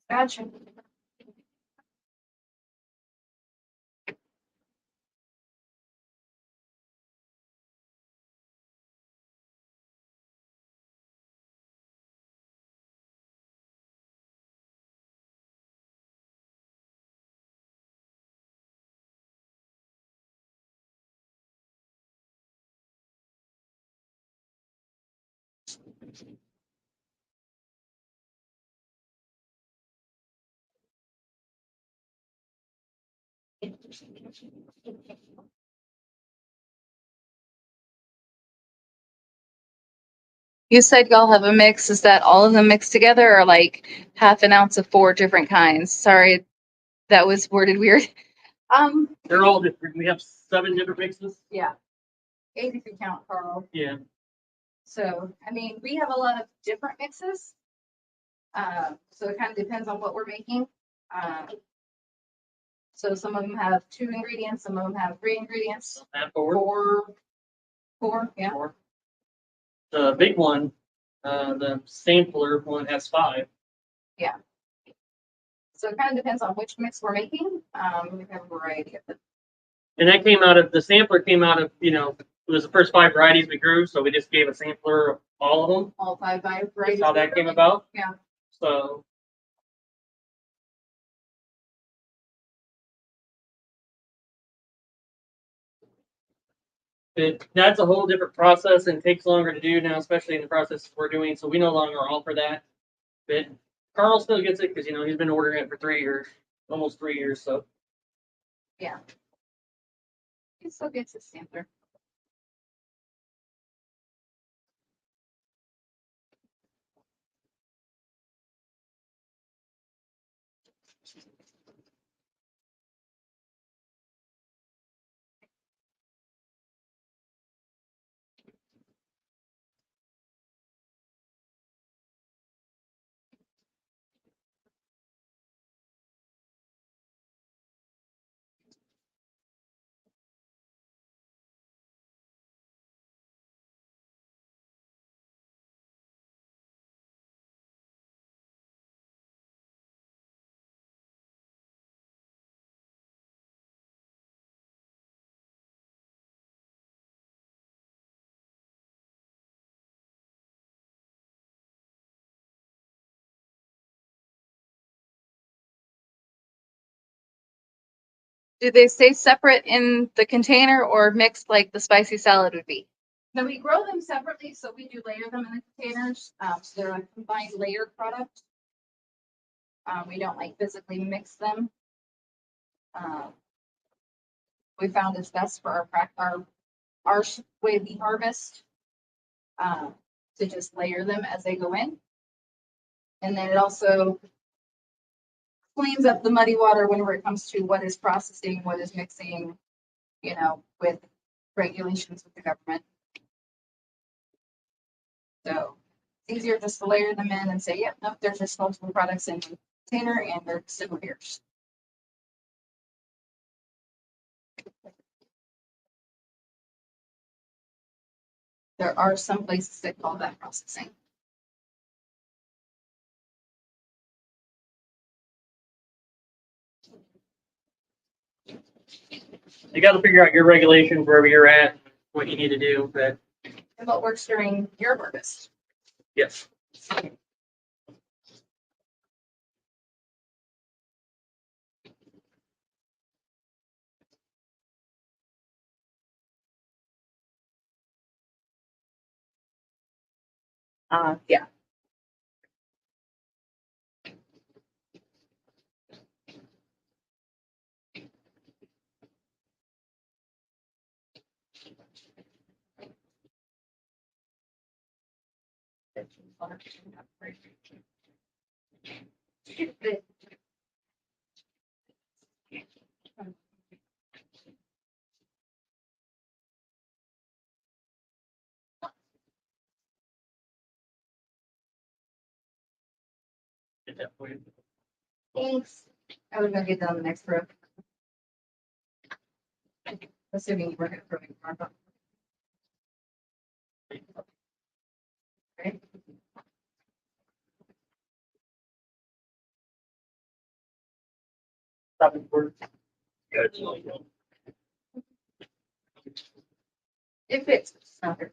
Gotcha. You said y'all have a mix. Is that all of them mixed together or like half an ounce of 4 different kinds? Sorry, that was worded weird. They're all different. We have 7 different mixes. Yeah. 8 if you count Carl. Yeah. So, I mean, we have a lot of different mixes. So it kind of depends on what we're making. So some of them have 2 ingredients, some of them have 3 ingredients. That forward. 4, yeah. 4. The big one, the sampler one has 5. So it kind of depends on which mix we're making. We have a variety of them. And that came out of the sampler came out of, it was the first 5 varieties we grew, so we just gave a sampler of all of them. All 5 varieties. That's how that came about. Yeah. So that's a whole different process and takes longer to do now, especially in the process we're doing. So we no longer offer that. But Carl still gets it because he's been ordering it for 3 years, almost 3 years. So Yeah. It still gets a sampler. Do they stay separate in the container or mixed like the spicy salad would be? Now we grow them separately, so we do layer them in the containers. So they're a combined layered product. We don't like physically mix them. We found it's best for our way we harvest, to just layer them as they go in. And then it also cleans up the muddy water whenever it comes to what is processing, what is mixing, you know, with regulations with the government. So it's easier just to layer them in and say, yep, nope, there's just multiple products in the container and they're single years. There are some places that call that processing. You got to figure out your regulations wherever you're at, what you need to do. But And what works during your harvest. yes. Yeah. Get that for you. Thanks. I was gonna get that on the next row. Assuming you were gonna throw in tomorrow. Okay. Stop it for good. It fits. It's not very-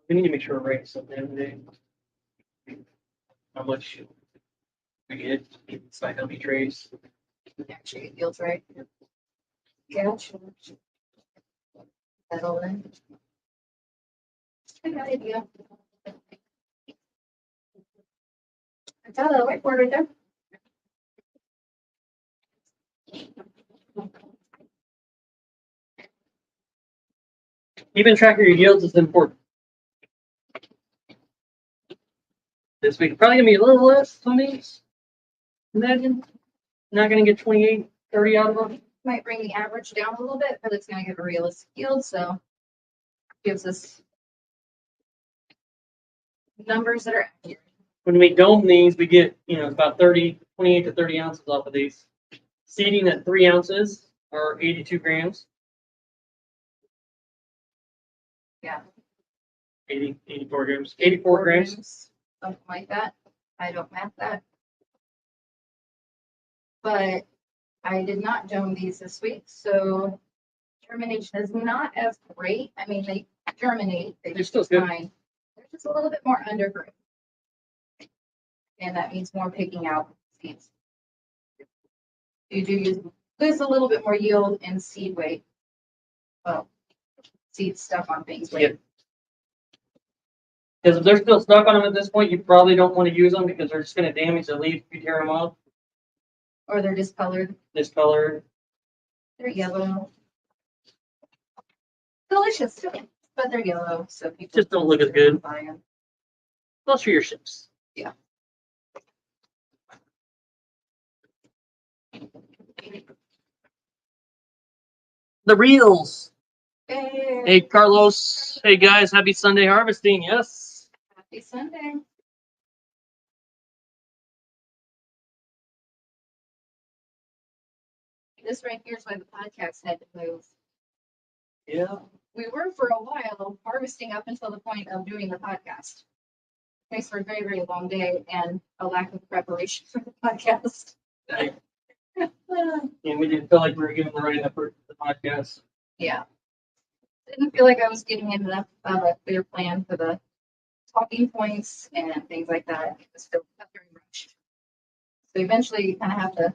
We need to make sure we're writing something down today. How much we get inside how many trays. Actually, it feels right. Gotcha. That'll in. Good idea. I got a whiteboard right there. Keeping track of your yields is important. This week probably gonna be a little less, some days. Imagine. Not gonna get 28, 30 out of them. Might bring the average down a little bit, but it's gonna give a realistic yield, so gives us numbers that are accurate. When we dome these, we get, about 28 to 30 ounces off of these. Seeding at 3 ounces or 82 grams. Yeah. 84 grams. 84 grams. Something like that. I don't math that. But I did not dome these this week, so germination is not as great. I mean, they germinate. They're still good. Fine. They're just a little bit more undergrowth. And that means more picking out seeds. You do lose a little bit more yield and seed weight. Well, seed stuck on things weight. Yep. Because if they're still stuck on them at this point, you probably don't want to use them because they're just going to damage the leaf if you tear them off. Or they're discolored. Discolored. They're yellow. Delicious too, but they're yellow, so people Just don't look as good. buy them. Plus for your ships. Yeah. The reels. Hey, Hey, Carlos. Hey, guys. Happy Sunday harvesting. Yes. happy Sunday. This right here is why the podcast had to move. Yeah. We were for a while harvesting up until the point of doing the podcast. Thanks for a very, very long day and a lack of preparation for the podcast. And we didn't feel like we were giving the right effort to the podcast. Yeah. Didn't feel like I was getting enough of a clear plan for the talking points and things like that. It was still very rushed. So eventually you kind of have to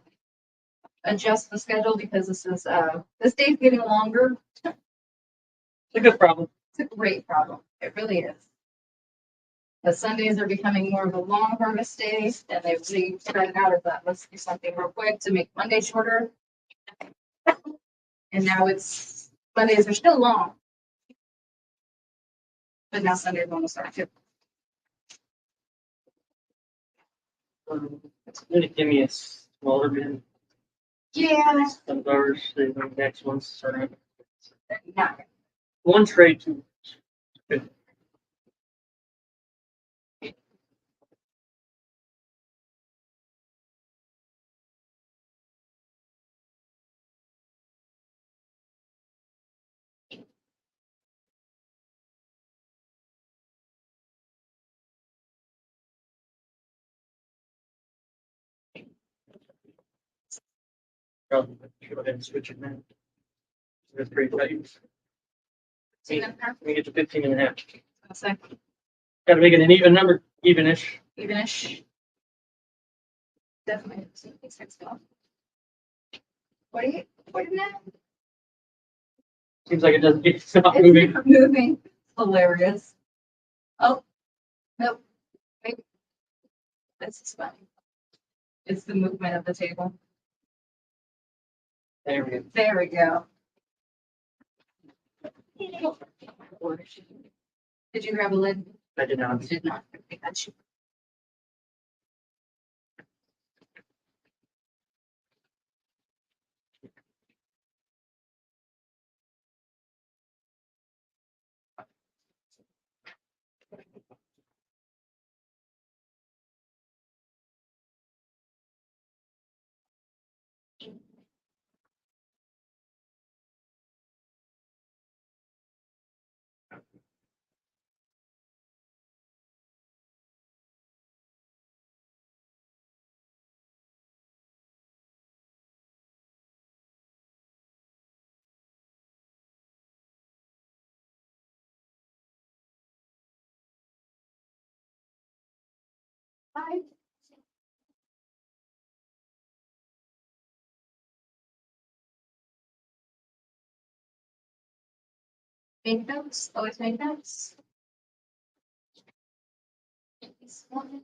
adjust the schedule because this day's getting longer. It's a good problem. It's a great problem. It really is. The Sundays are becoming more of a long harvest day, and they've really spread out of that. Let's do something real quick to make Monday shorter. And now Mondays are still long. But now Sunday's almost start too. Gonna give me a smaller bin. Yeah. Sunflowers, the next one's starting. Not One tray too. Good. Probably go ahead and switch it now. That's pretty tight. We get to 15 and a half. a sec. Gotta make it an even number, evenish. Evenish. Definitely. These things go. What are you now? Seems like it doesn't, it's not It's moving. not moving. Hilarious. Oh, nope. Wait. This is funny. It's the movement of the table. There we go. There we go. Did you grab a lid? I did not. You did not. Okay, got you. Hi. Make notes. Always make notes. This one.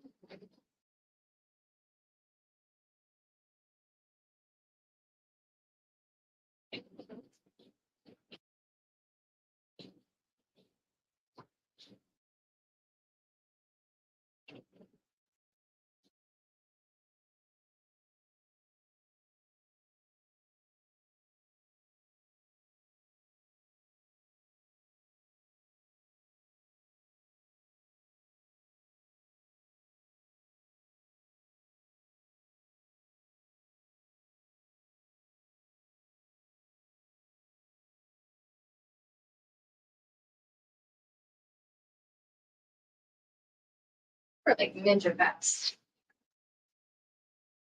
For like ninja vets.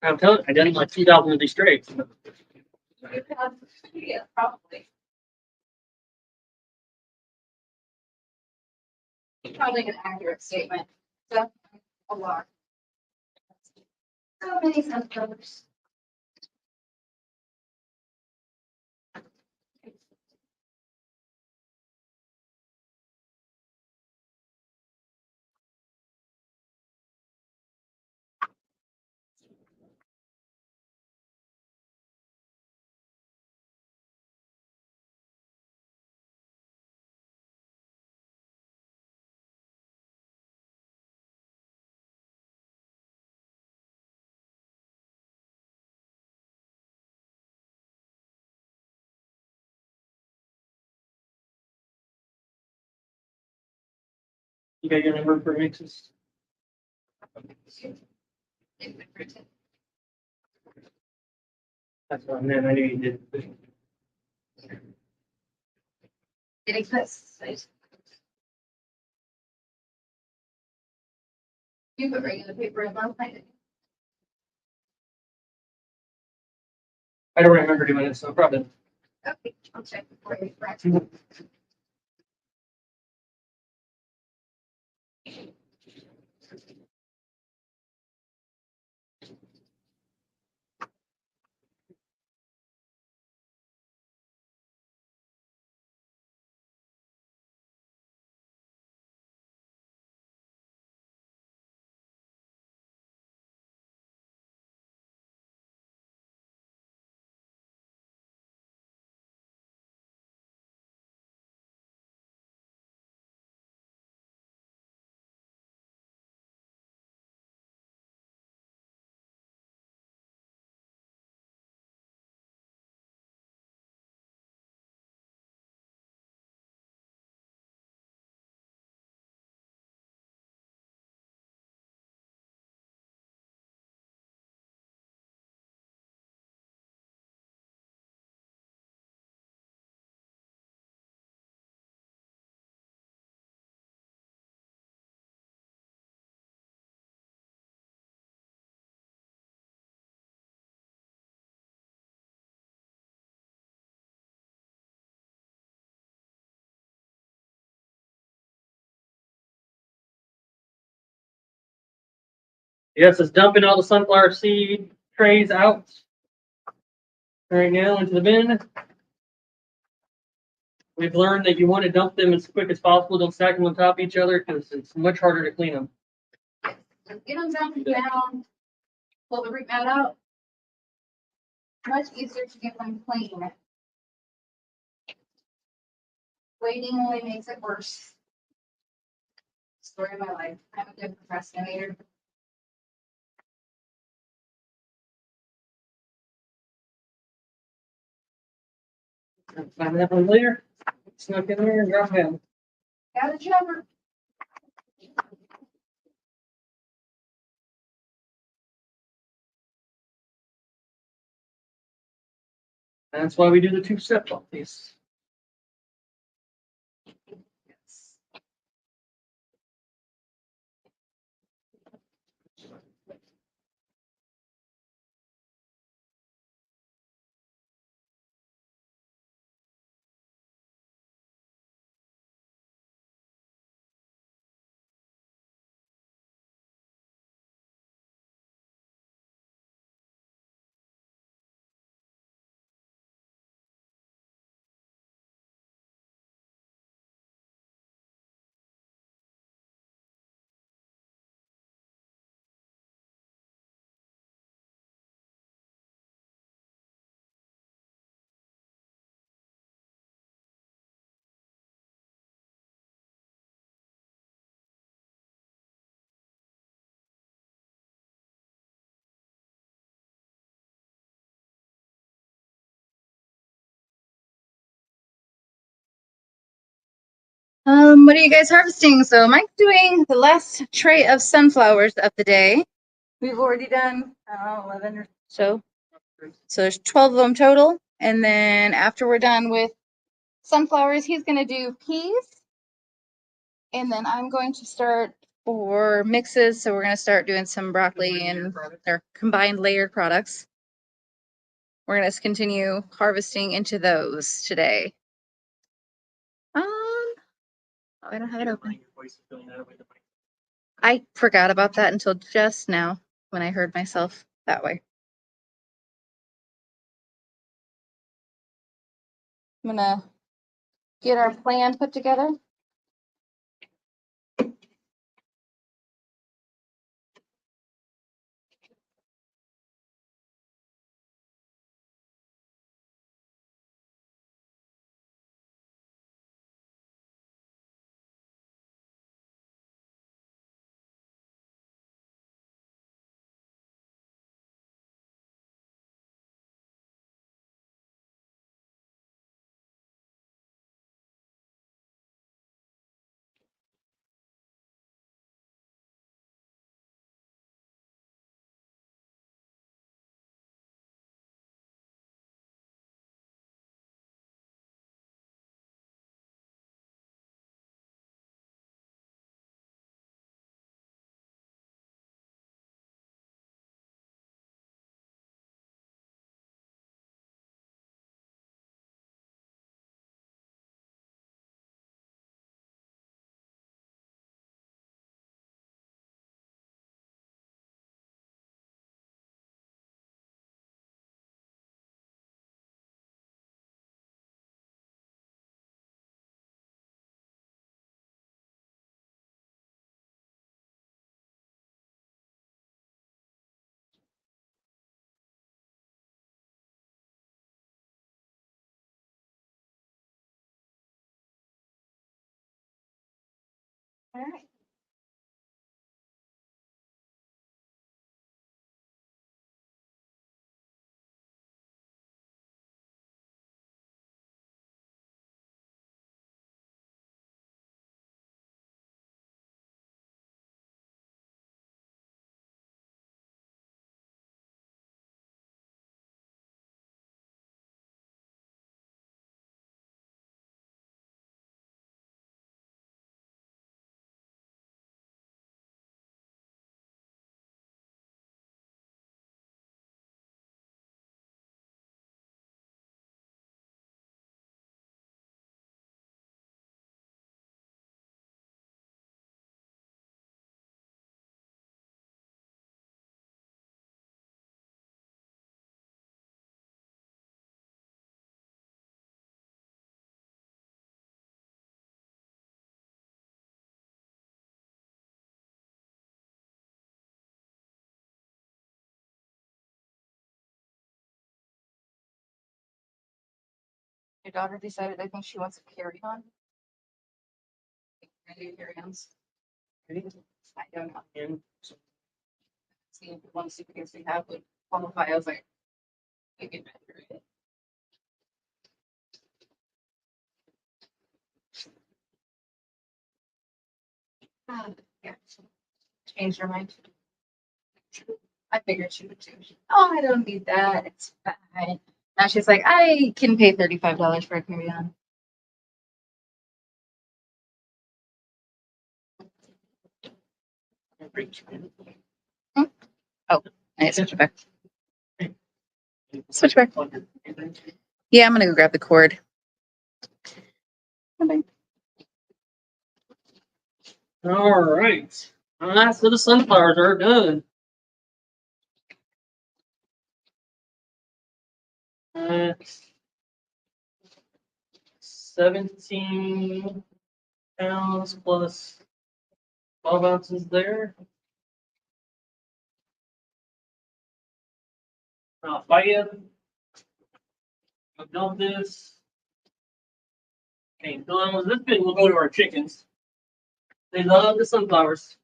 I'm telling you, I done like 2,000 of these straight. You have, yeah, probably. Probably an accurate statement. So, a lot. So many sunflowers. You got your number for mixes? That's what I meant. I knew you did. It exists. You put regular paper in last night. I don't remember doing it, so probably. Okay, I'll check before you. Yes, it's dumping all the sunflower seed trays out right now into the bin. We've learned that you want to dump them as quick as possible. Don't stack them on top of each other because it's much harder to clean them. Get them down, pull the root mat out. Much easier to get them clean. Waiting only makes it worse. Story of my life. I'm a good procrastinator. Find that one later. Snuck in there and grab him. Got a jumper. That's why we do the 2-step on these. Yes. What are you guys harvesting? So Mike's doing the last tray of sunflowers of the day. We've already done 11 or so. So there's 12 of them total. And then after we're done with sunflowers, he's going to do peas. And then I'm going to start for mixes. So we're going to start doing some broccoli and their combined layered products. We're going to continue harvesting into those today. I don't have it open. I forgot about that until just now when I heard myself that way. I'm gonna get our plan put together. All right. Your daughter decided, I think she wants a carry-on. Carry-ons. I don't know. And See if one suitcase we have would qualify. I was like, you can measure it. Yeah. Changed her mind. I figured she would too. Oh, I don't need that. It's fine. Now she's like, I can pay $35 for a carry-on. Oh, I switch it back. Switch back. Yeah, I'm gonna go grab the cord. Bye-bye. all right. So the sunflowers are done. 17 pounds plus 12 ounces there. Fire. I've done this. Okay, so this bit will go to our chickens. They love the sunflowers.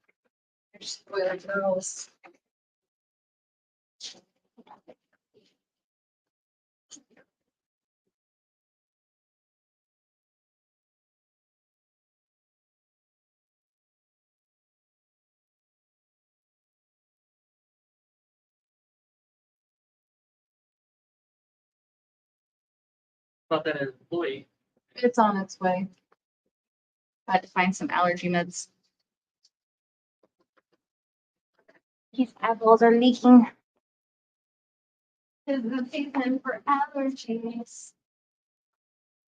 Spoiler girls. About that as an employee. It's on its way. I had to find some allergy meds. These apples are leaking. This is the season for allergies.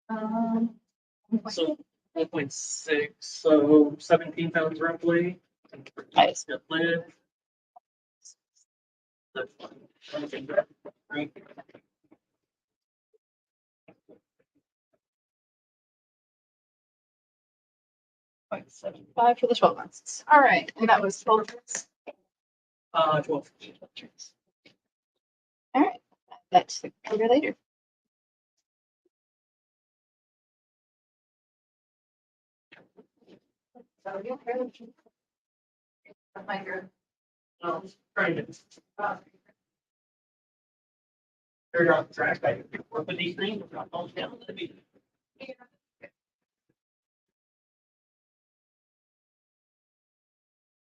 So 1.6, so 17 pounds roughly. Nice. Got lid. That's fine. Right. 0.75 for the 12 months. All right, and that was 12 months. 12. All right, that's the order later. So you Oh, trying to. They're on track. I work with these things. Drop those down. That'd be.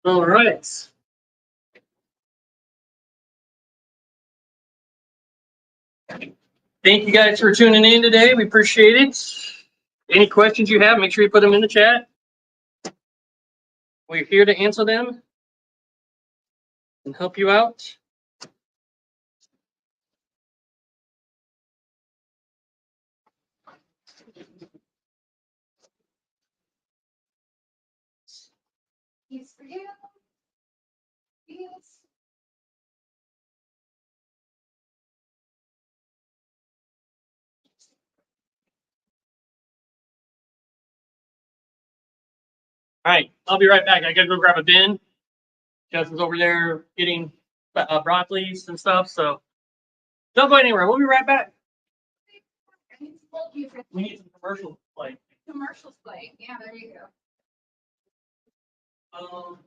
All right. Thank you guys for tuning in today. We appreciate it. Any questions you have, make sure you put them in the chat. We're here to answer them and help you out. He's for you. Yes. All right, I'll be right back. I gotta go grab a bin. Justin's over there getting broccolis and stuff, so don't go anywhere. We'll be right back. We need some commercial play. Commercials play. Yeah, there you go. Oh,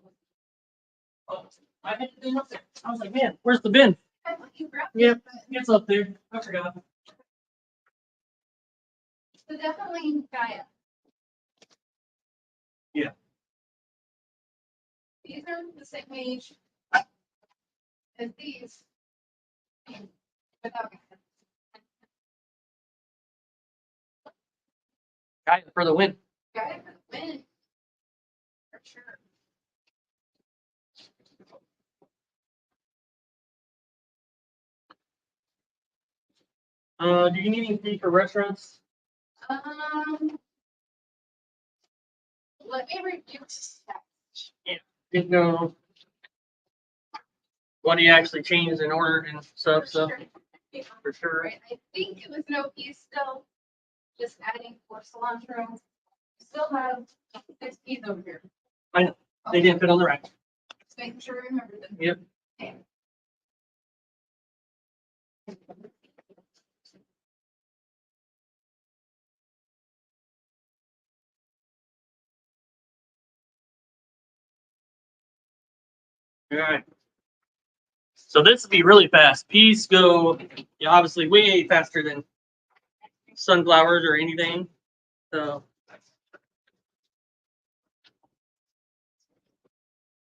I had the bin up there. I was like, man, where's the bin? I thought you grabbed it, Yep, but- it's up there. I forgot. So definitely Gaia. Yeah. These are the same age as these. Without Guy for the win. Gaia for the win. For sure. Do you need anything for restaurants? Let me review this. You know, what he actually changed and ordered and stuff, so for sure. Right, I think it was no peas still, just adding more cilantro. Still have 6 peas over here. I know. They didn't fit on the rack. Just making sure I remember them. Yep. Okay. All right. So this would be really fast. Peas go, obviously way faster than sunflowers or anything. So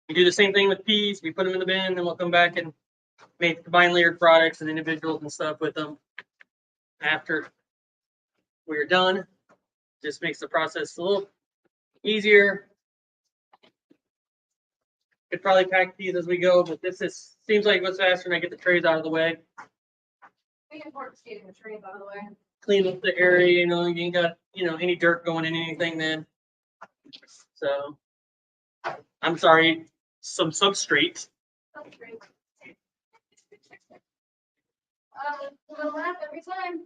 we do the same thing with peas. We put them in the bin, then we'll come back and make combined layered products and individuals and stuff with them after we're done. Just makes the process a little easier. Could probably pack these as we go, but seems like it goes faster and I get the trays out of the way. It's important getting the trays out of the way. Clean up the area, you ain't got, any dirt going in anything then. So I'm sorry, some substrate. We'll laugh every time.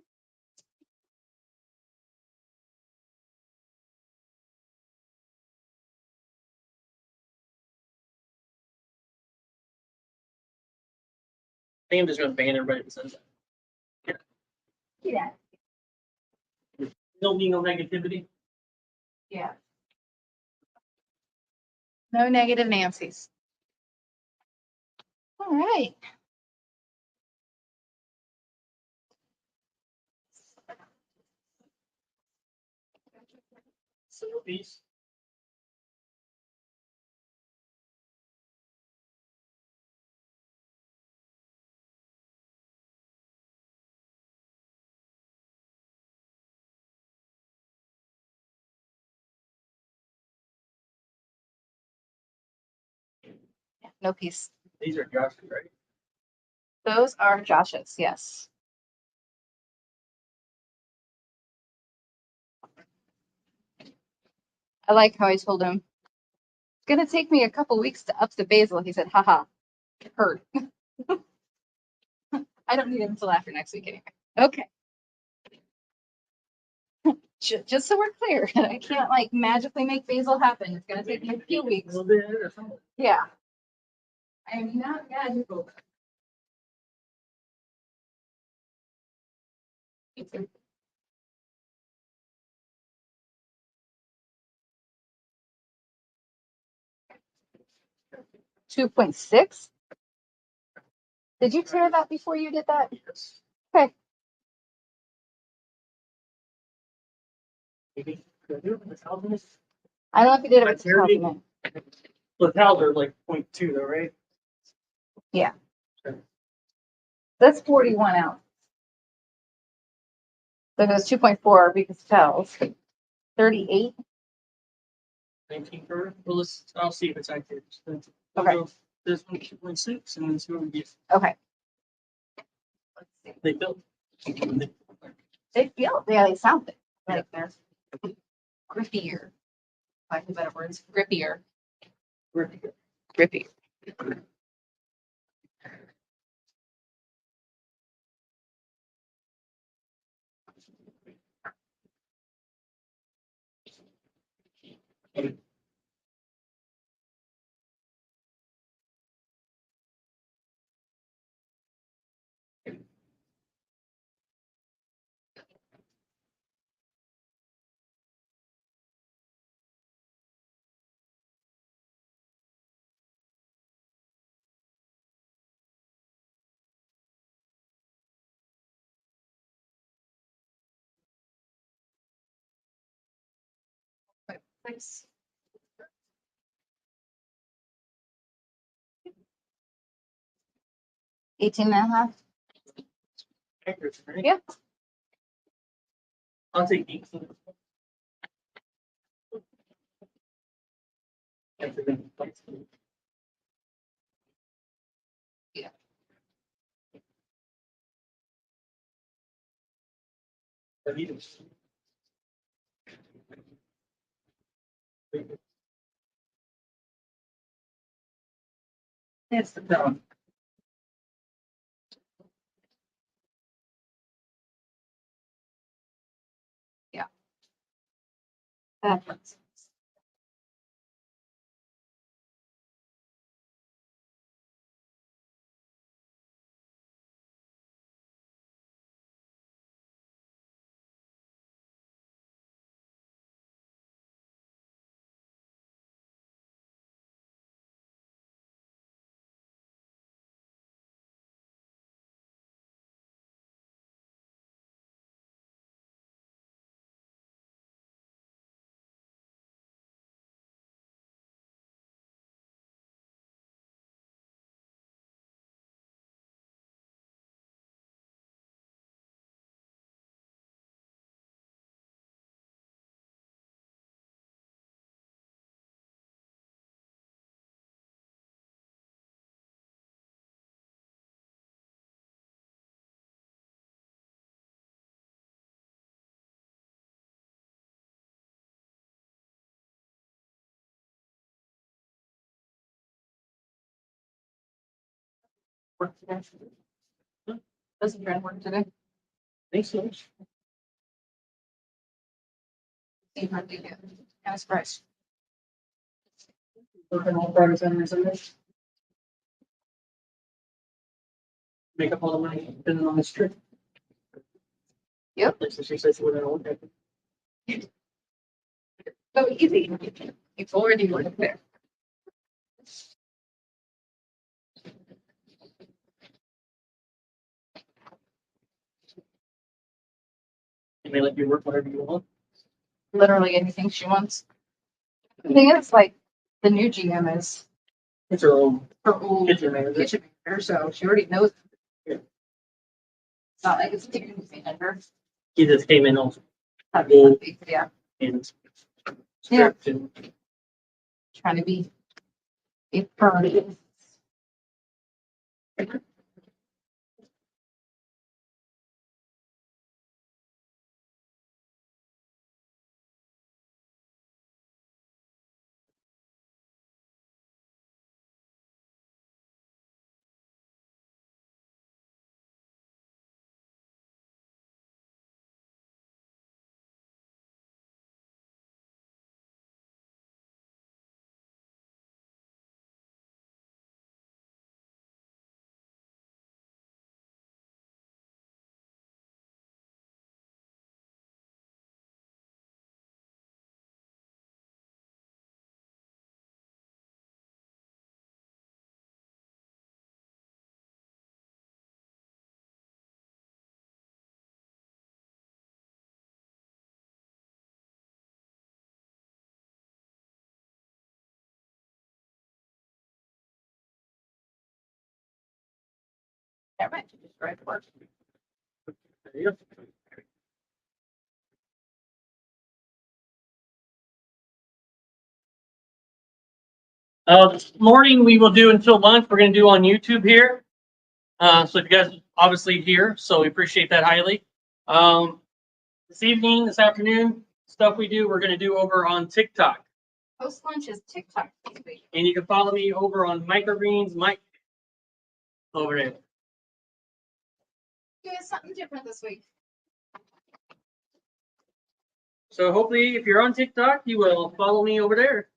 I think I'm just gonna ban everybody that says that. Yeah. Don't need no negativity. Yeah. No negative Nancy's. All right. Single piece. No piece. These are Josh's, right? Those are Josh's, yes. I like how I told him, it's gonna take me a couple weeks to up the basil. He said, haha, hurt. I don't need him until after next week anyway. Okay. Just so we're clear, I can't like magically make basil happen. It's gonna take me a few A weeks. little bit or something. Yeah. I am not magical. 2.6? Did you tear that before you did that? Yes. Okay. Maybe. Could I do it with the towels in this? I don't know if you did it with the Like, compliment. The towels are like 0.2 though, right? Yeah. Sure. That's 41 ounces. So it goes 2.4 because tells. 38. 19 per. Well, I'll see if it's accurate. So we'll Okay. go this one 2.6 and then see what we get. Okay. Let's see. They built. They feel, yeah, they sound like they're grippier. Like the better words, grippier. Grippy. Thanks. 18 and a half. Accurate, right? Yeah. I'll take these. Yeah. It's the down. That's Work today. Doesn't Brad work today? Thanks so much. See how they get. Kind of surprised. Working all Friday, Saturday, Sunday. Make up all the money, depending on this trip. Yep. Like, so she says, we're gonna look at it. So easy. It's already worked there. And they let you work whatever you want. Literally anything she wants. The thing is, like, the new GM is It's her own her old kitchen manager. kitchen manager, so she already knows. Yeah. It's not like it's new manager. He just came in also. Yeah, And Yeah. stripped and trying to be a firm. That might just right work. there you go. This morning we will do until lunch. We're going to do on YouTube here. So if you guys obviously here, so we appreciate that highly. This evening, this afternoon, stuff we do, we're going to do over on TikTok. Post lunch is TikTok. Baby. And you can follow me over on Microgreens, Mike over there. Doing something different this week. So hopefully if you're on TikTok, you will follow me over there.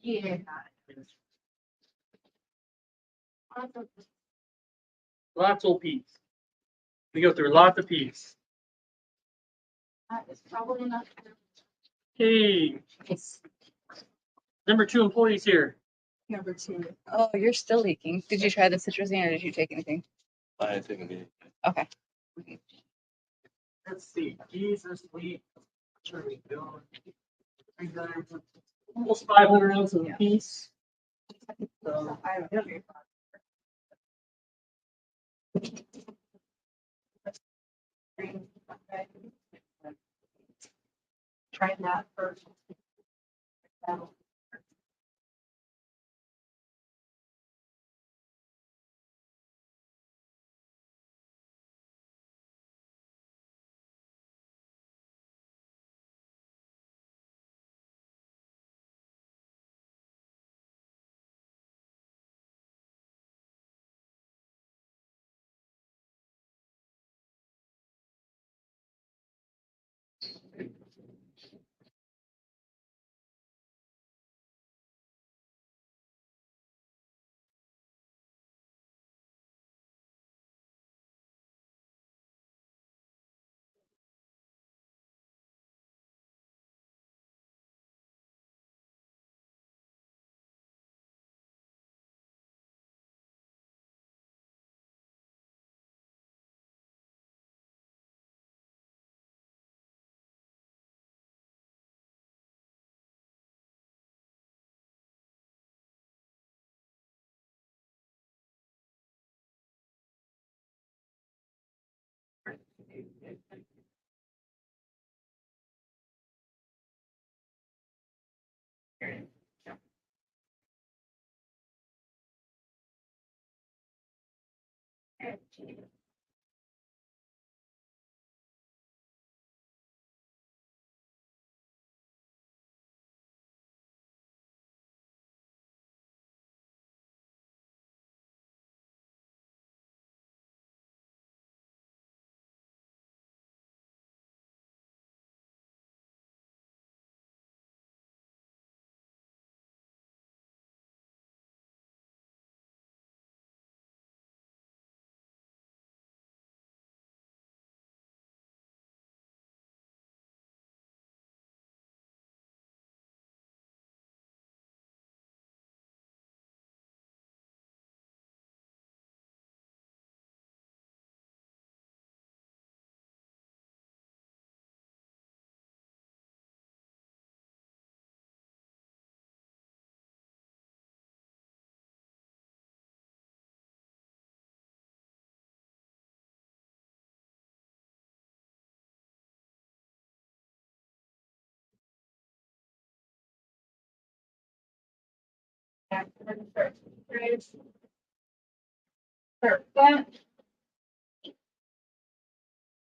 Yeah. Lots of peas. We go through lots of peas. That is probably enough. Hey, It's number 2 employees here. number 2. Oh, you're still leaking. Did you try the citrusine or did you take anything? I think it'd be. Okay. Let's see. Peas are sweet. What are we doing? Almost 500 ounces of peas. So, yeah. Try that first.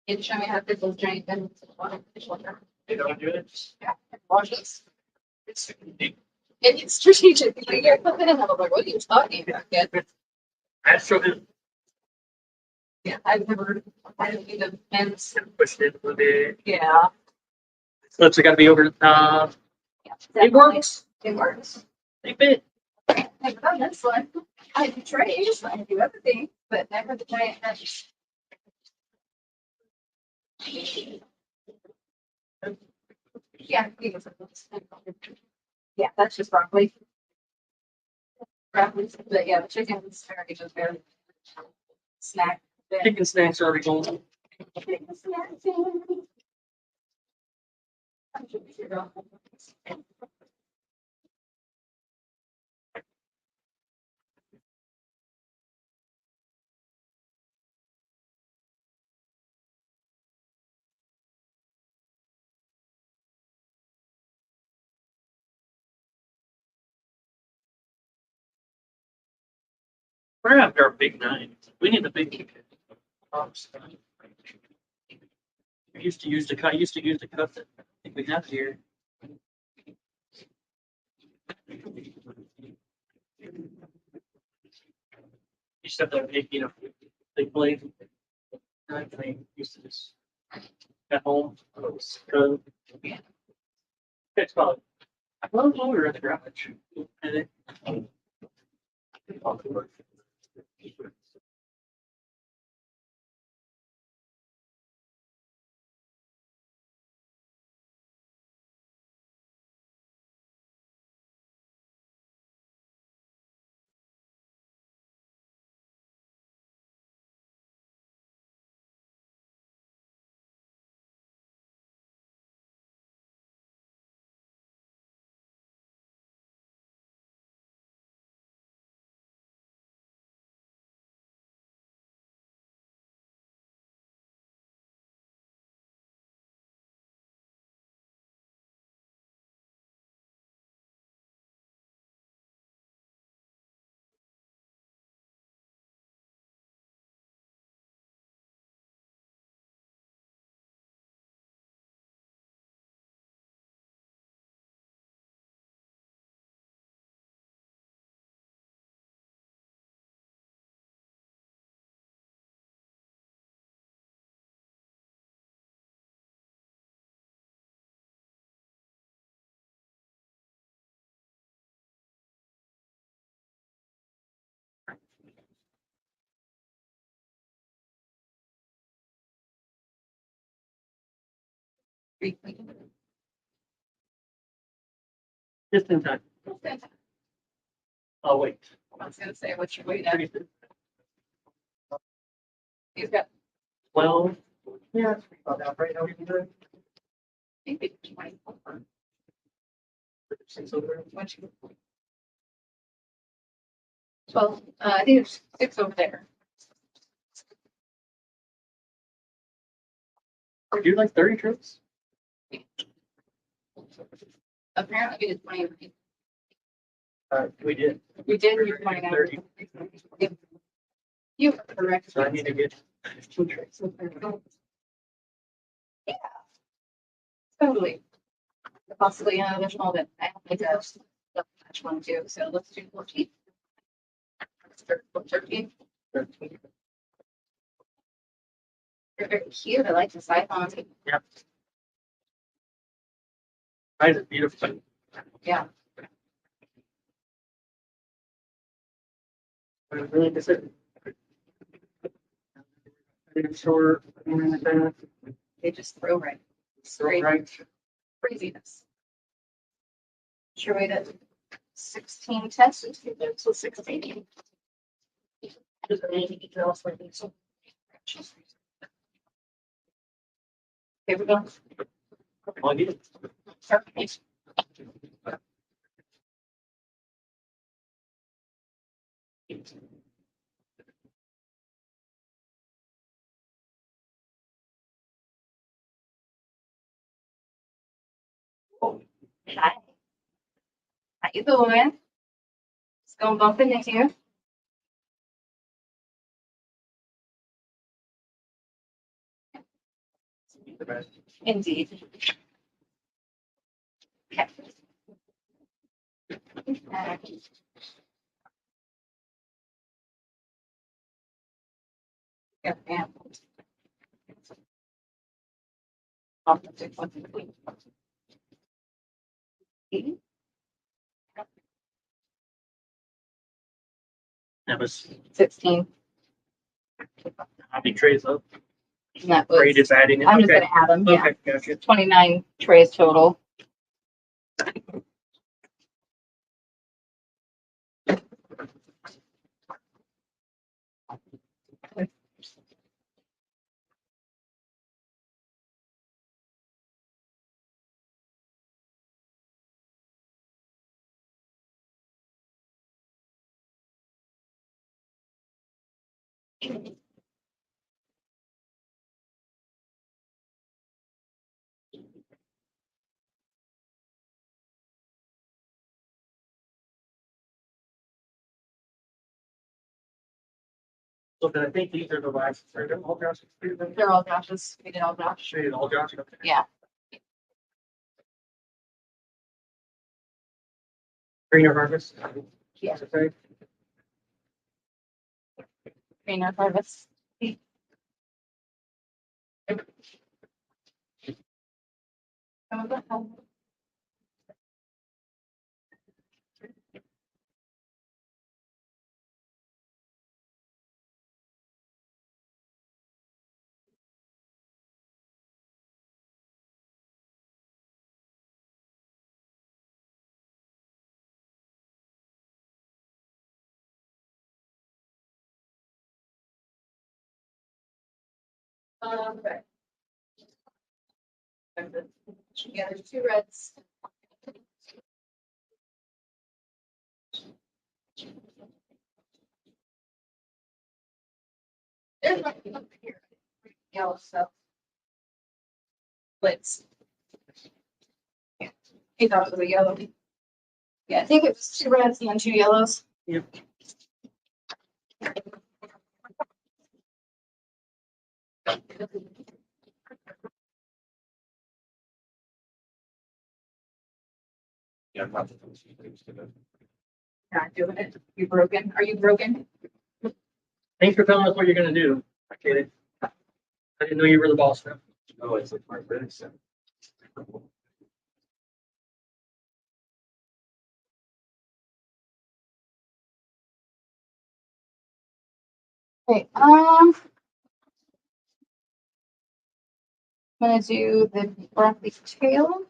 It show me how to put those giant bends in the water. You don't do it? Yeah, watch this. It's strategic. Like, you're putting it in, I'm like, what are you talking about, kid? I showed it, Yeah, I've never, I don't need the bends. pushed it a little bit. Yeah. Slips are gotta be over the top. Yeah, It definitely. works. It works. They fit. I've done this one. I do trays, I do everything, but never the giant bends. Yeah. you can put those. Yeah, that's just broccoli. Broccoli, but yeah, the chicken is very just very snack. Chicken snacks are already going. Chicken snack. We're after our big nine. We need the big chicken. We used to use the cut, that I think we have here. You just have that big, big blade. I used to just at home. It's probably. Well, we were at the garage. And it. Just in time. Oh, wait. I was gonna say, what's your weight at? Well, He's got yeah, it's about that right now. You can do it. maybe 24. Six over there. What's your- 12, I think there's 6 over there. Are you like 30 trips? Apparently we did 20. We did. You did, you're pointing out. 30. You are correct. So I need to get 2 trays. Yeah. Totally. Possibly an additional, but I don't think that's the match one too, so let's do 14. Let's start with 13. They're very cute, I like the siphons. Yep. That is beautiful. Yeah. I really miss it. Short, They just throw right. straight right. Craziness. Sure, we did 16 tests, so 16. Just anything else like this. Okay, we're done. All good. Perfect. Hi. How you doing? Just gonna bump into you. Indeed. Okay. Yeah. That was 16. how many trays up? And that Or are you was, just adding it? I'm just Okay. gonna add them, yeah. Okay, gotcha. 29 trays total. So then I think these are the last, are they all Josh's? They're all Josh's. We did all Josh. Shade all Josh. Okay. Yeah. Greener harvest. Yeah. Okay. Greener harvest. Okay. Yeah, there's 2 reds. There's one up here. Yellow stuff. Lids. Yeah. He thought it was a yellow. Yeah, I think it was 2 reds and then 2 yellows. Yep. Yeah, I'm not. Things to do. Not doing it. You broken? Are you broken? Thanks for telling us what you're gonna do. I get it. I didn't know you were the boss now. Oh, it's like my business. Okay, I'm gonna do the broccoli tail.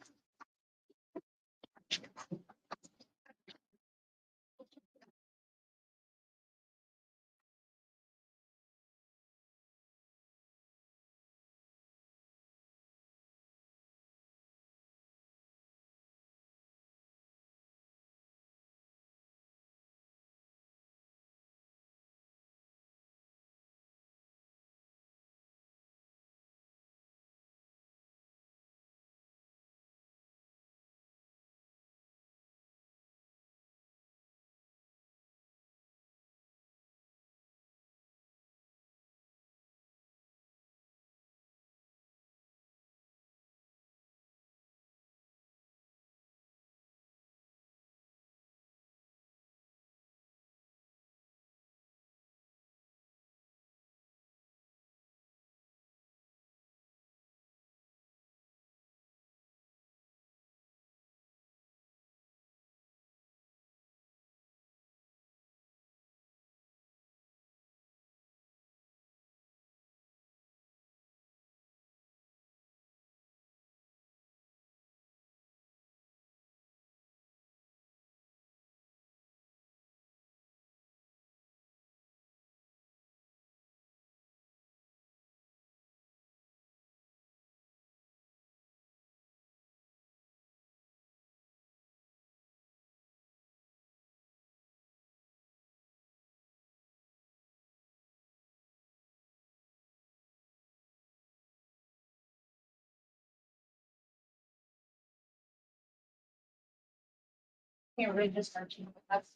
Can't really just start to, that's.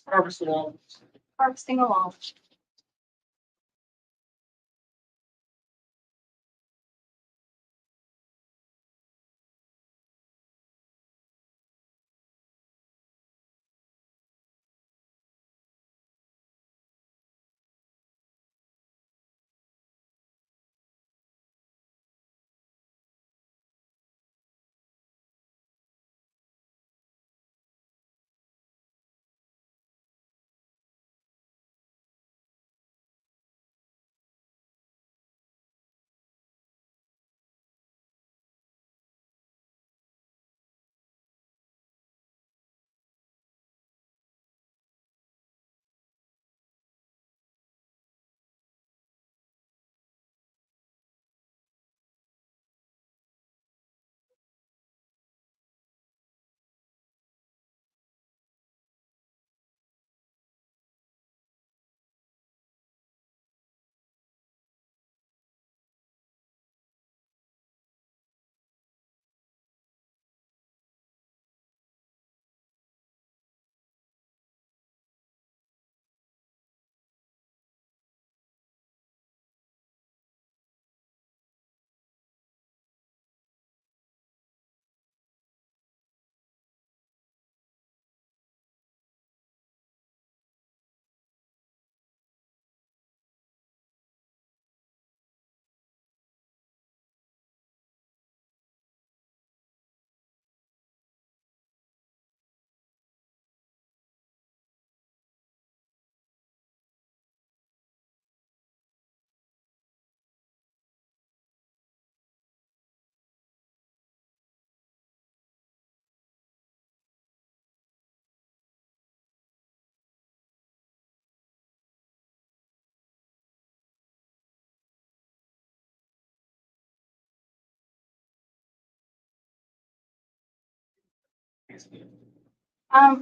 Harvest along. Harvesting along.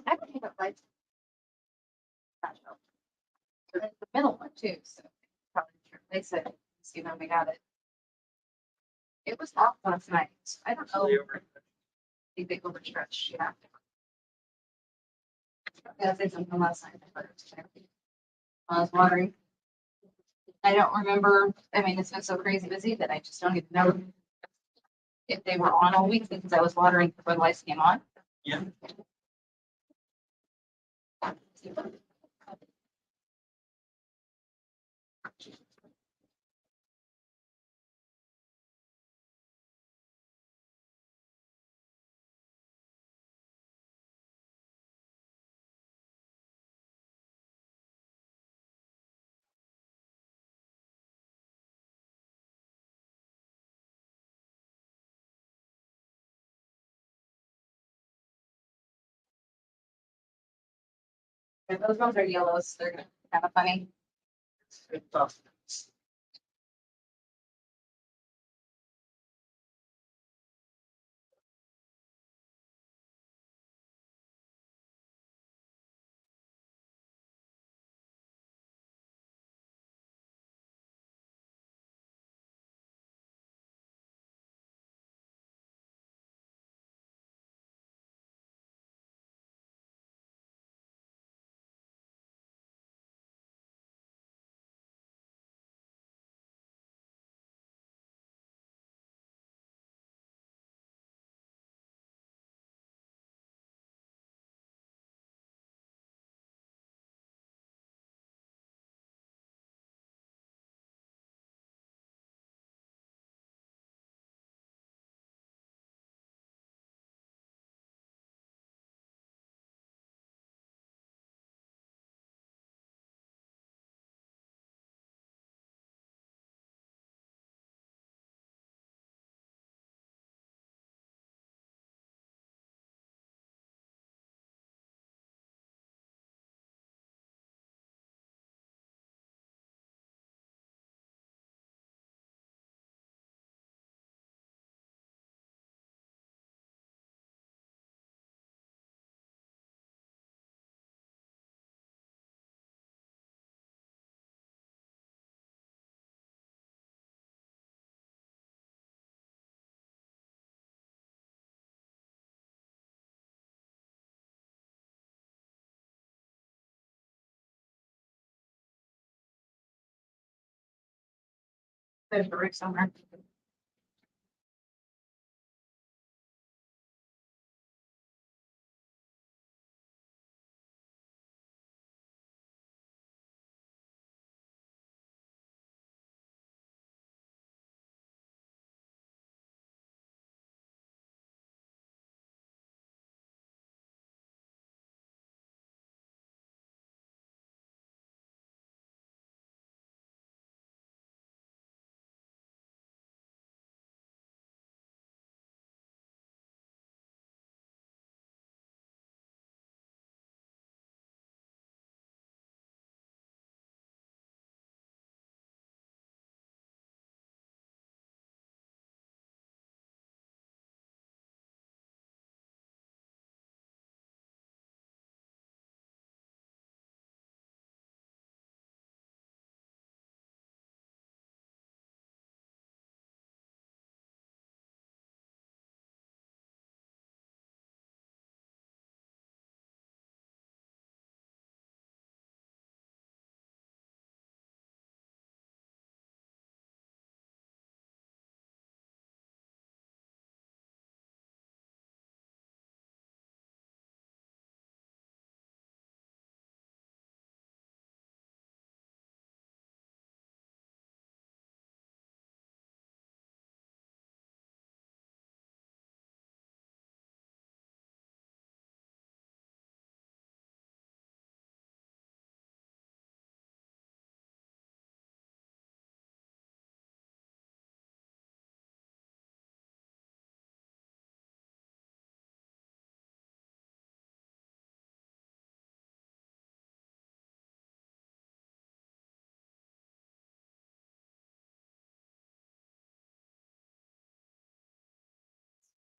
I can pick up lights. The middle one too, so probably they said, see when we got it. It was off last night. I don't know. I think they overstretched, yeah. I said something last night. But it was terrible. I was watering. I don't remember, I mean, it's been so crazy busy that I just don't even know if they were on all week because I was watering before the lights came on. Yeah. And those ones are yellows. They're kind of funny. It's tough. There's a rig somewhere.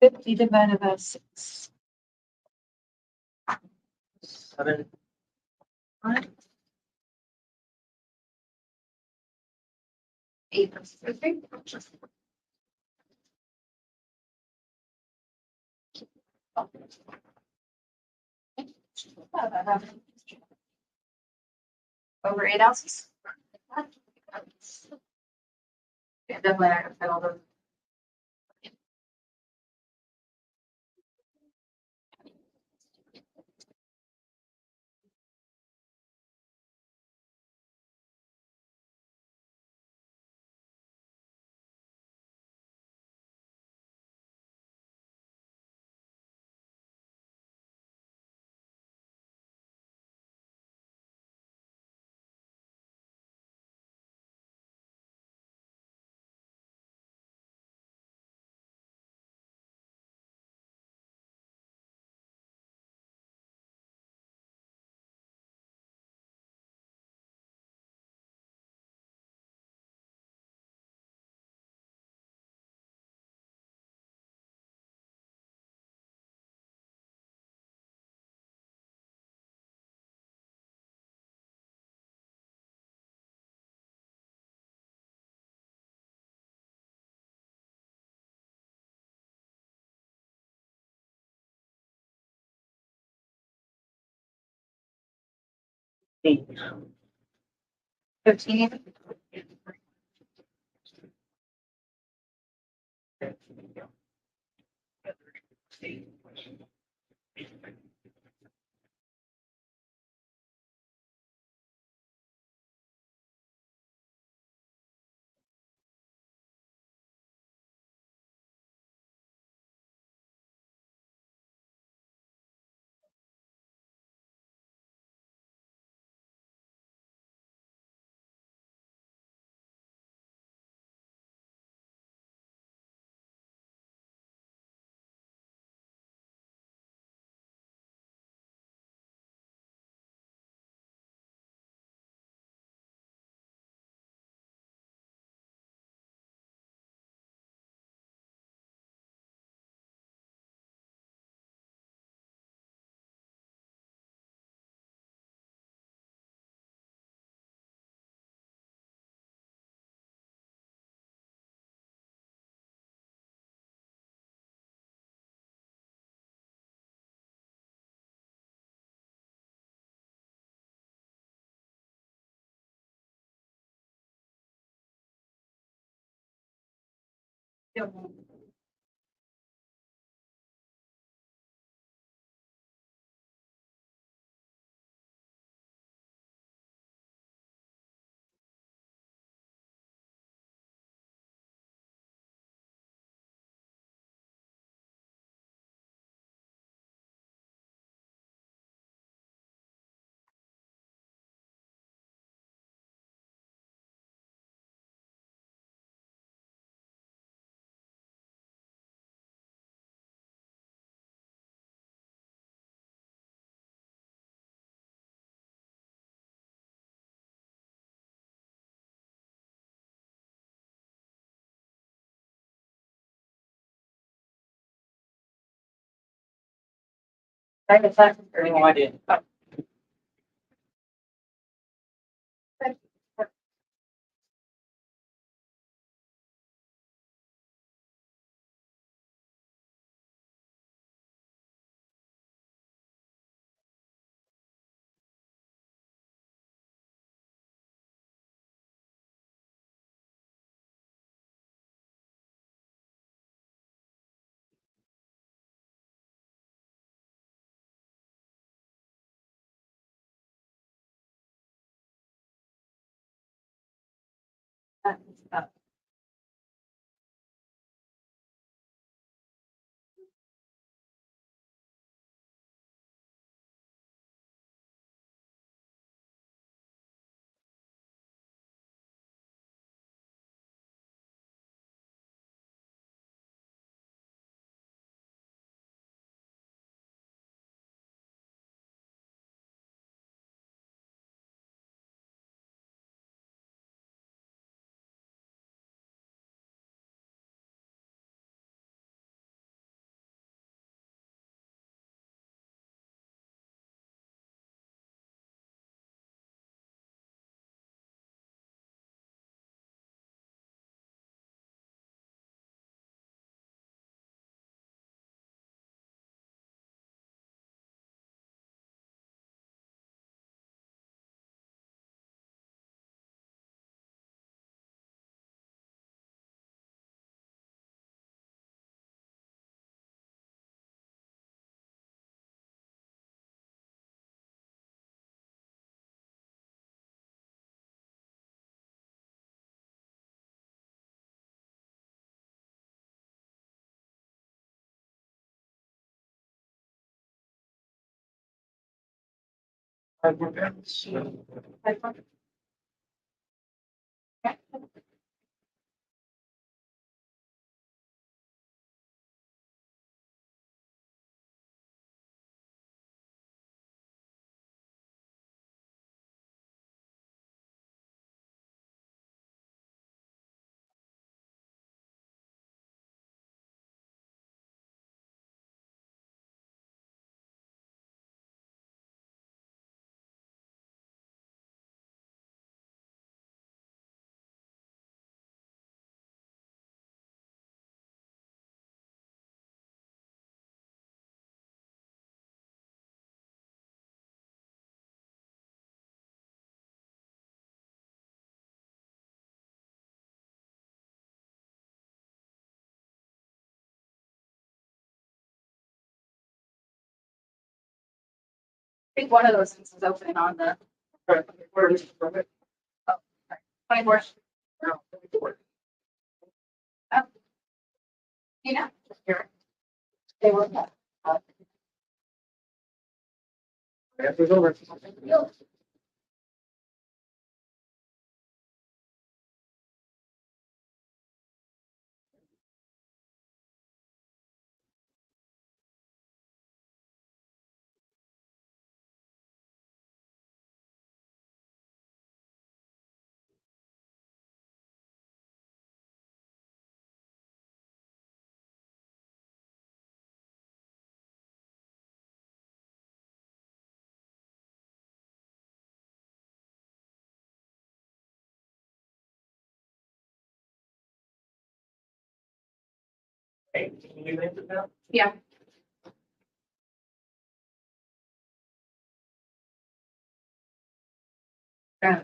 Fifty divided by 6. 7. Right. 8 versus 50. Over 8 ounces. Yeah, definitely not gonna fit all those. Eight. 15. Private sector. No idea. I think one of those things is open on the 24th. You know, they were. Yeah. Yeah.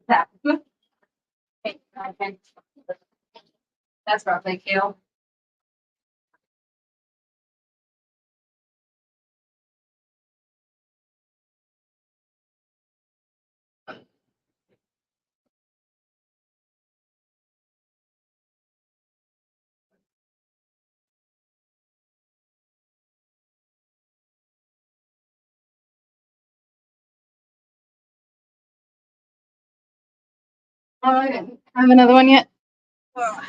That. Hey, okay. That's roughly kale. Oh, I didn't have another one yet. Ugh.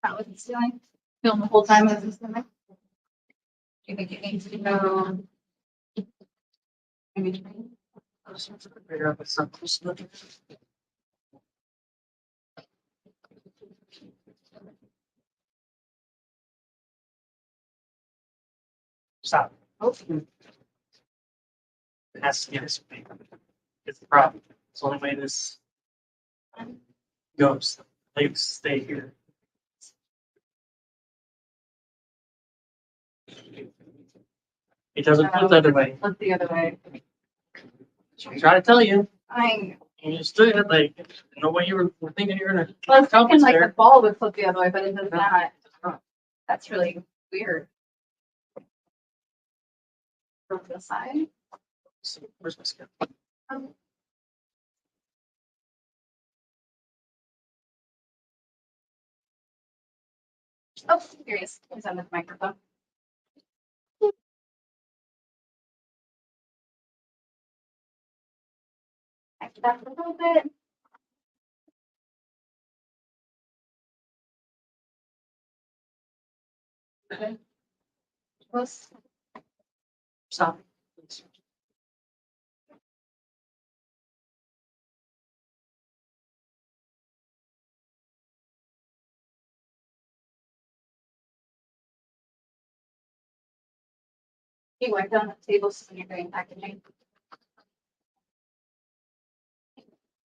That was the ceiling. Film the whole time as it's ceiling. Do you think it needs to go? Maybe three? Figure out what's something. Stop. Oh. It has to get this way. It's the problem. It's the only way this goes. Legs stay here. It doesn't flip the other way. Flip the other way. I try to tell you. I And you stood it like no way you were thinking you were gonna. was thinking compass like the there. ball would flip the other way, but it does No. not. That's really weird. From the side. Where's my skin? Um, Oh, curious. Is that with the microphone? Back it up a little bit. Okay. Close. Stop. You wipe down the table so when you're doing packaging.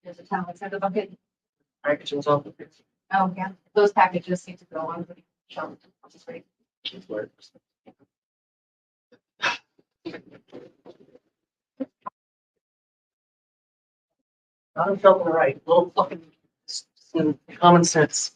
There's a towel inside the bucket. Packaging's off. Oh, yeah. Those packages need to go on the shelf. Just wait. Not a shelf on the right. Little fucking common sense.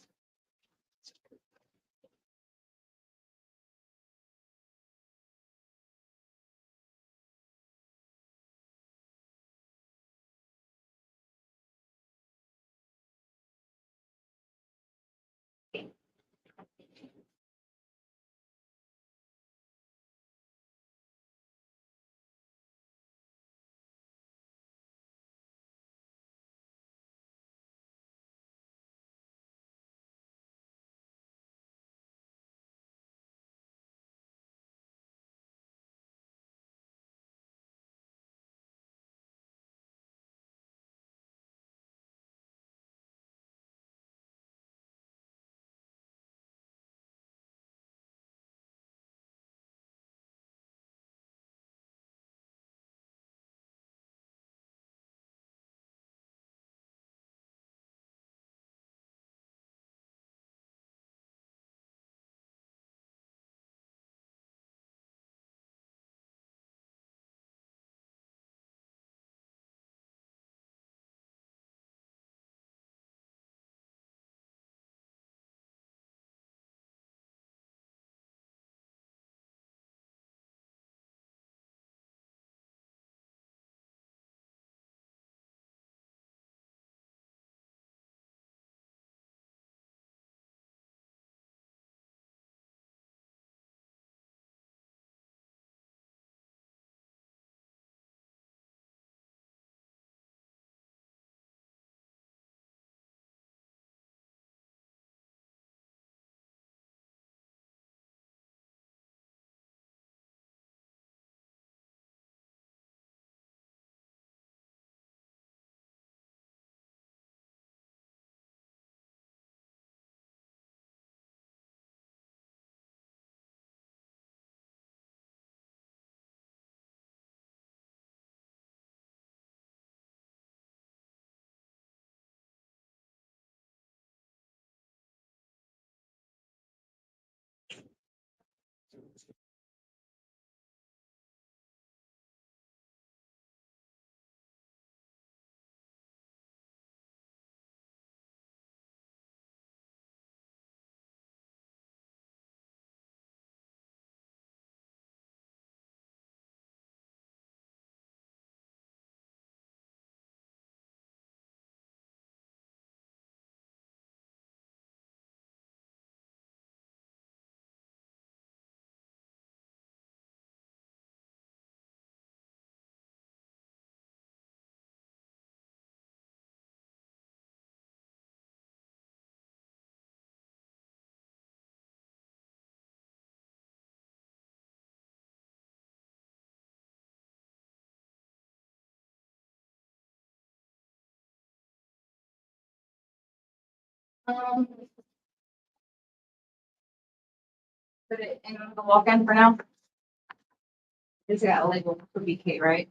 Um, Put it in the walk-in for now. It's got a label for BK, right?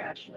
Trash.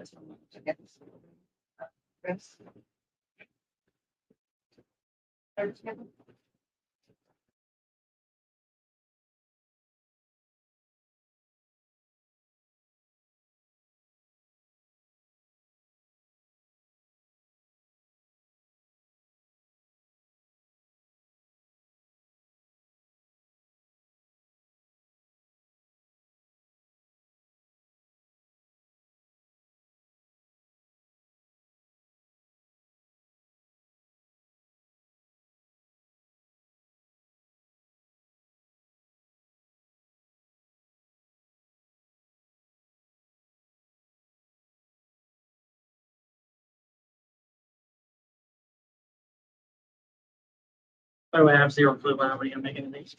By the way, I have zero clue about how many I'm making of these.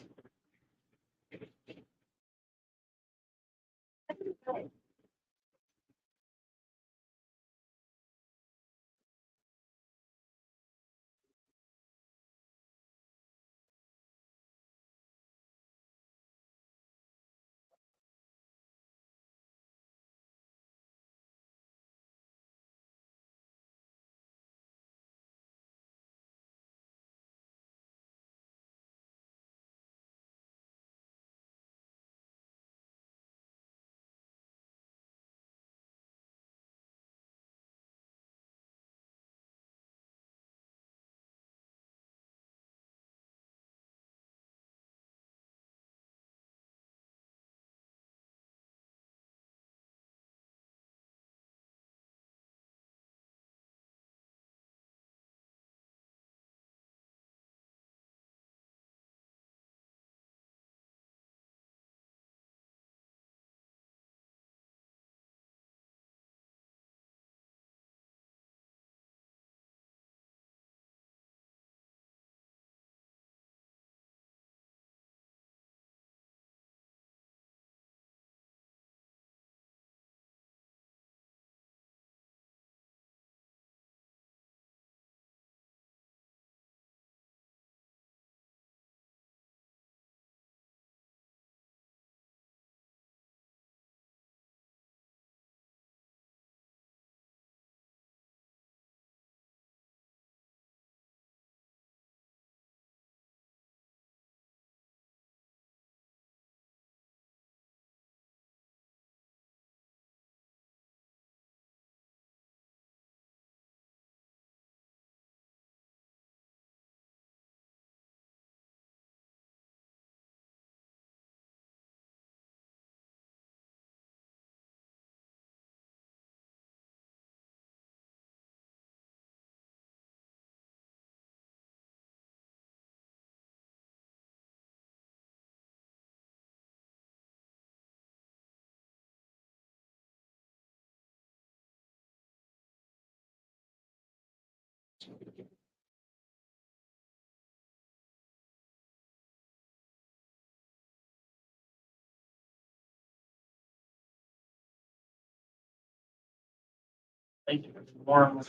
Thank you. More.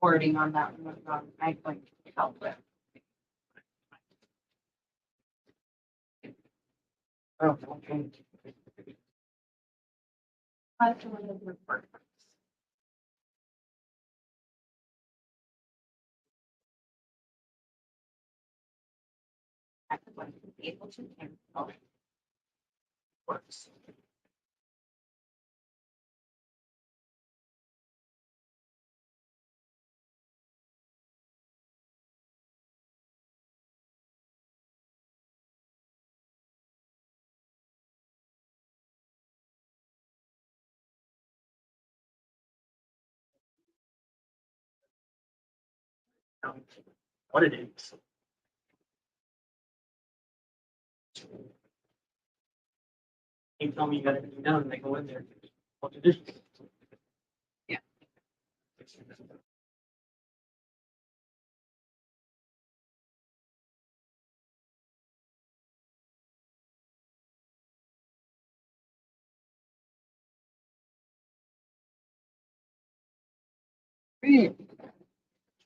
Wording on that one was wrong. I'm going to help with. Oh, okay. I have to look at the report. I'm going to be able to handle it. Works. What it is. You tell me you got everything done, and they go in there. What to do? Yeah.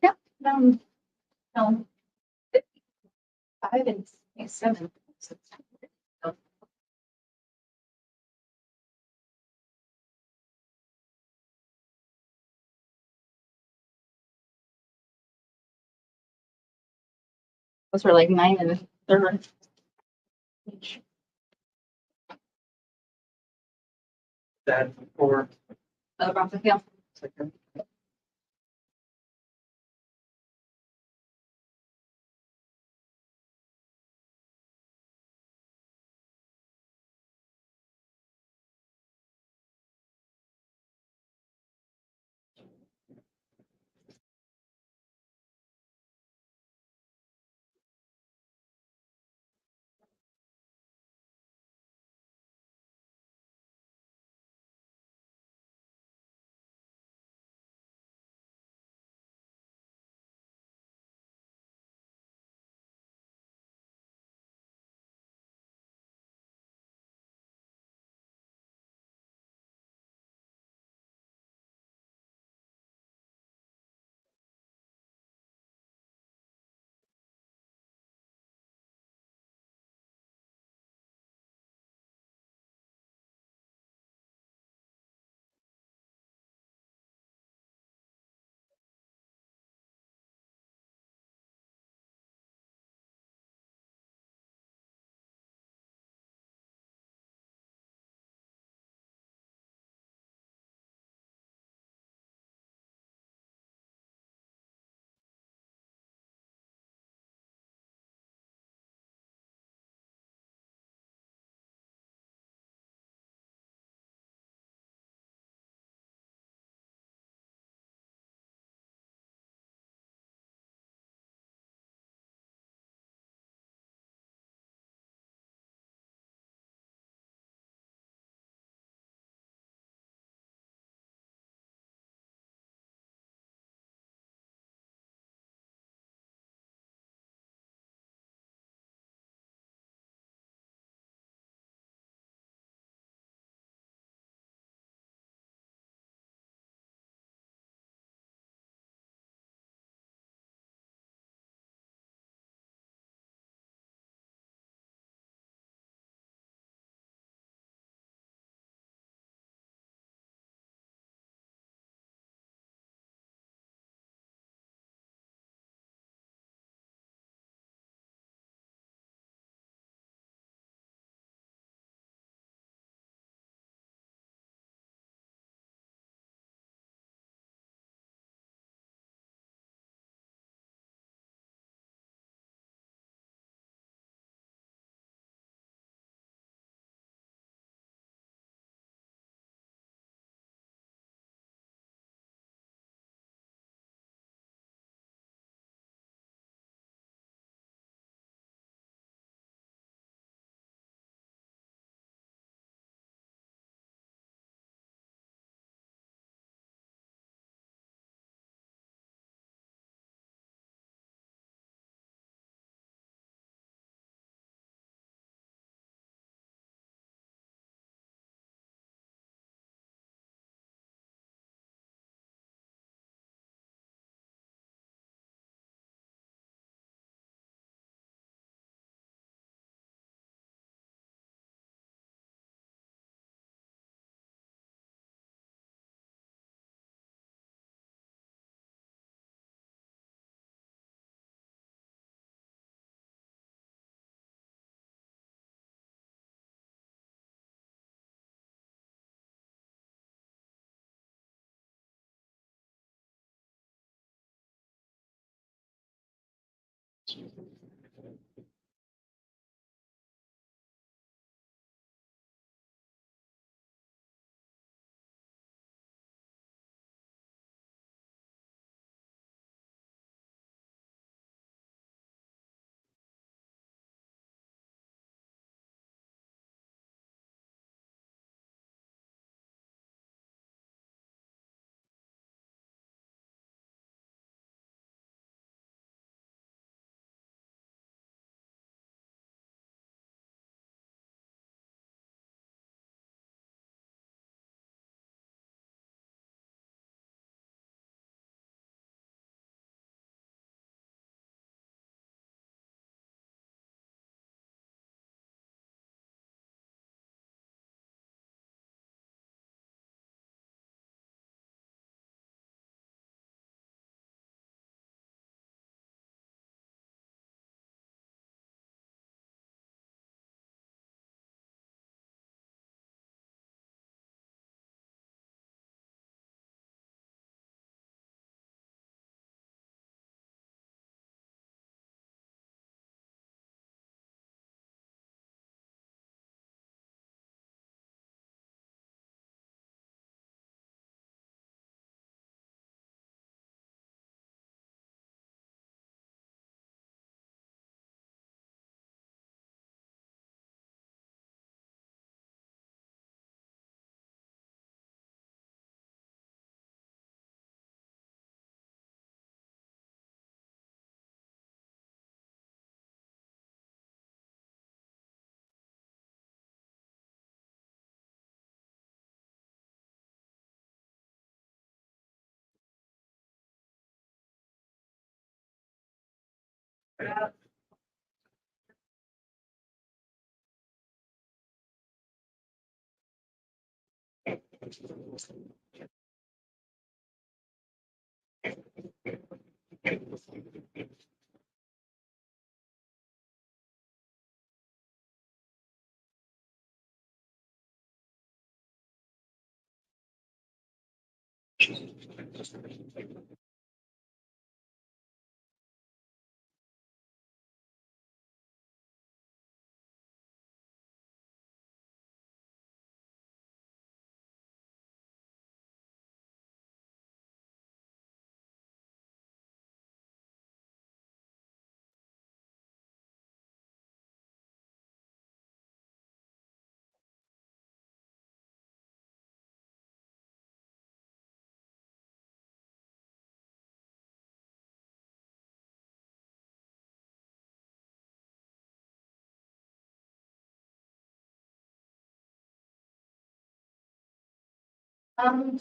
Yep, no, 5 and 7. Those were like 9 and 3rd. Each. That for. Off the hill. Do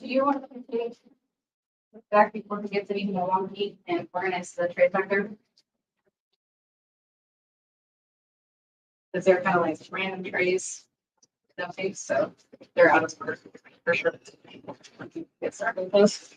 you want to continue back before we get to any more wonky and organize the trade back there? Because they're kind of like random trays. Okay, so they're out of order for sure. Get started with those.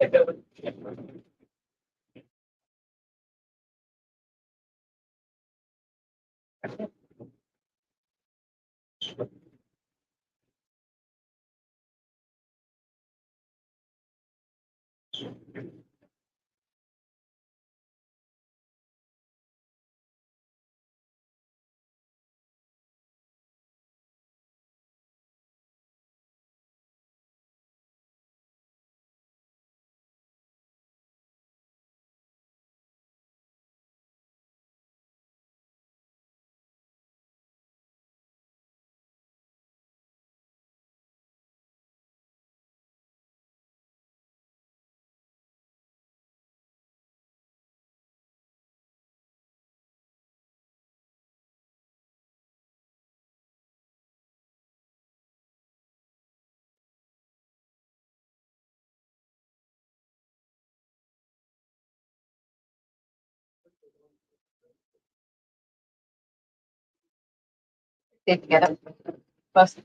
think that would. They get it. Bus.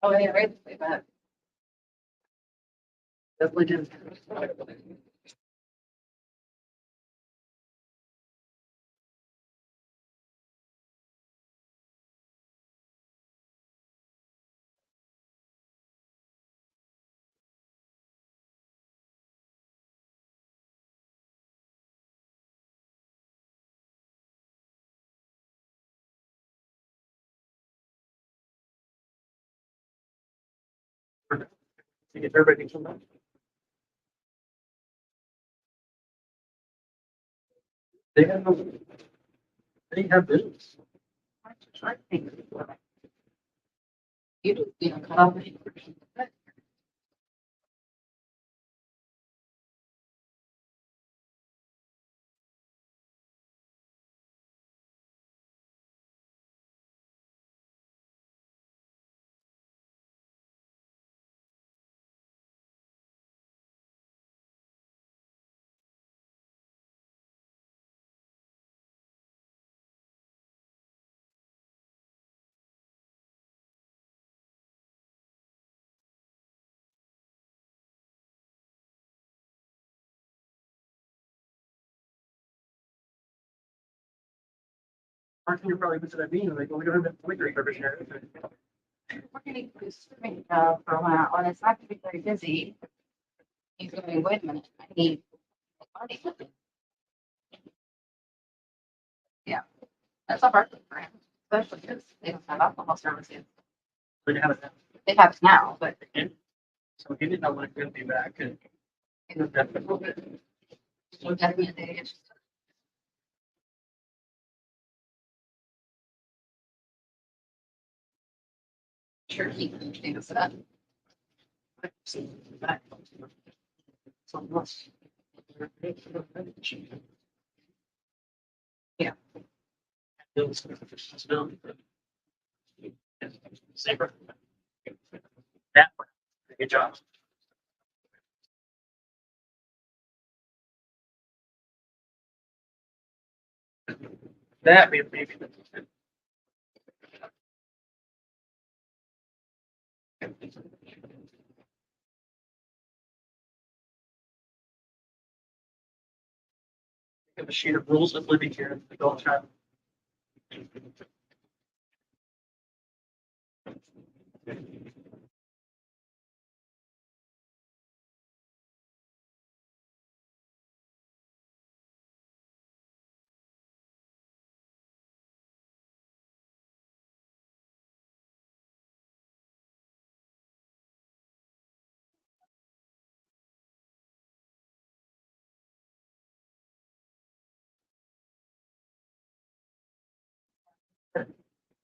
Oh, yeah, right. Way back. Definitely didn't. To get everybody to know. They have no. They have business. You just, cut off. Mark, you're probably into that meeting, like, well, we don't have a liquor commissioner. We're gonna do swimming, for a while, and it's not gonna be very busy. He's going, wait a minute, I need. Party. Yeah, that's a hard thing for him, especially because they don't have alcohol services. We have it now. They have it now, but. So he didn't know when it would be back and. That's a little bit. So definitely, it's just. Sure, he understands that. Yeah. Safer. That one. Good job. That maybe. Have a sheet of rules of living here, the golf shop.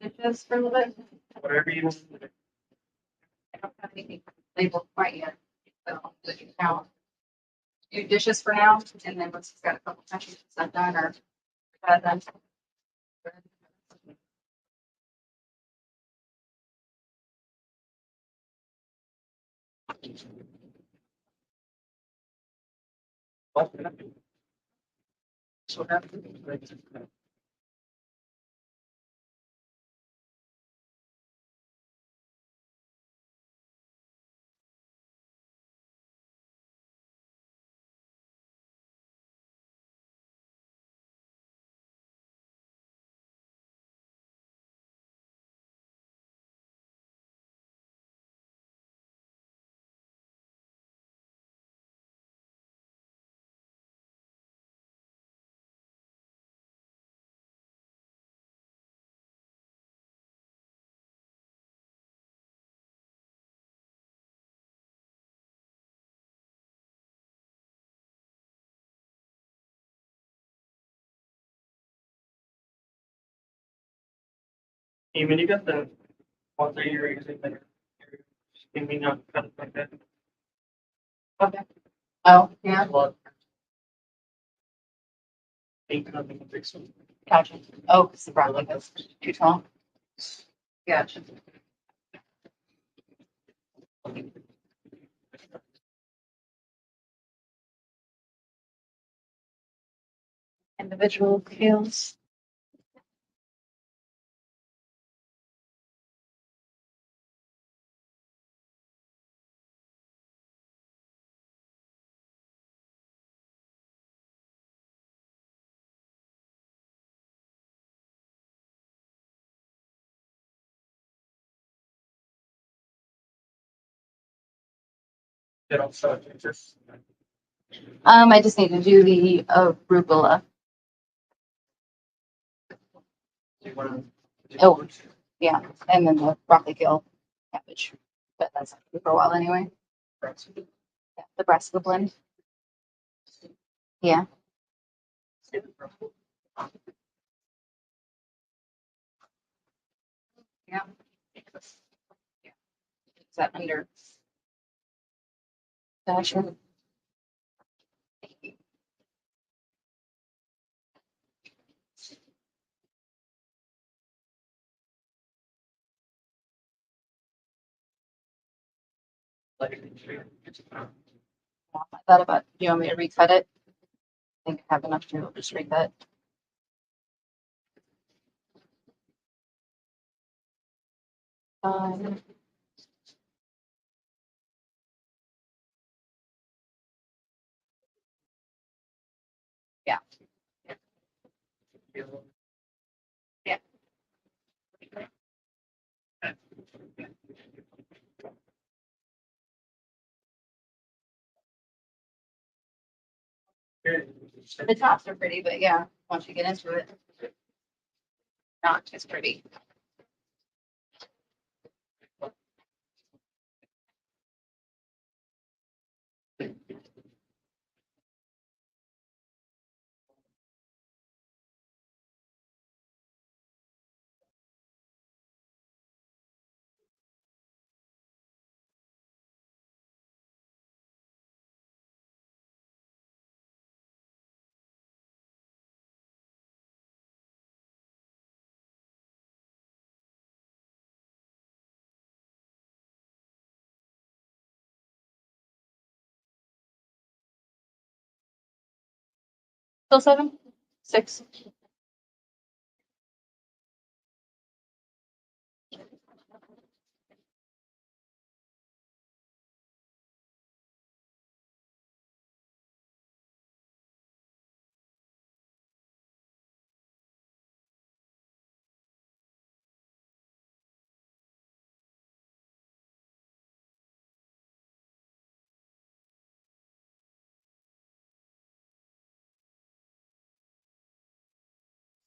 Just for a little bit. Whatever you want. I don't have anything labeled quite yet. So we can count. Do dishes for now, and then once he's got a couple touches stuff done or done. So happens. Even you got the ones that you're using there. Can we not cut it like that? Okay. Oh, yeah, Ain't nothing to fix them. gotcha. Oh, because the broccoli goes too tall. Gotcha. Individual kills. They don't sell it, just. I just need to do the arugula. You wanna- Oh. Yeah, and then the broccoli kale cabbage. But that's for a while anyway. Yeah, the brassica blend. Yeah. Yeah. Is that under? Gotcha. I thought about, do you want me to recut it? I think I have enough to just recut. Um, yeah. Yeah. The tops are pretty, but yeah, once you get into it, not as pretty. Still 7? 6?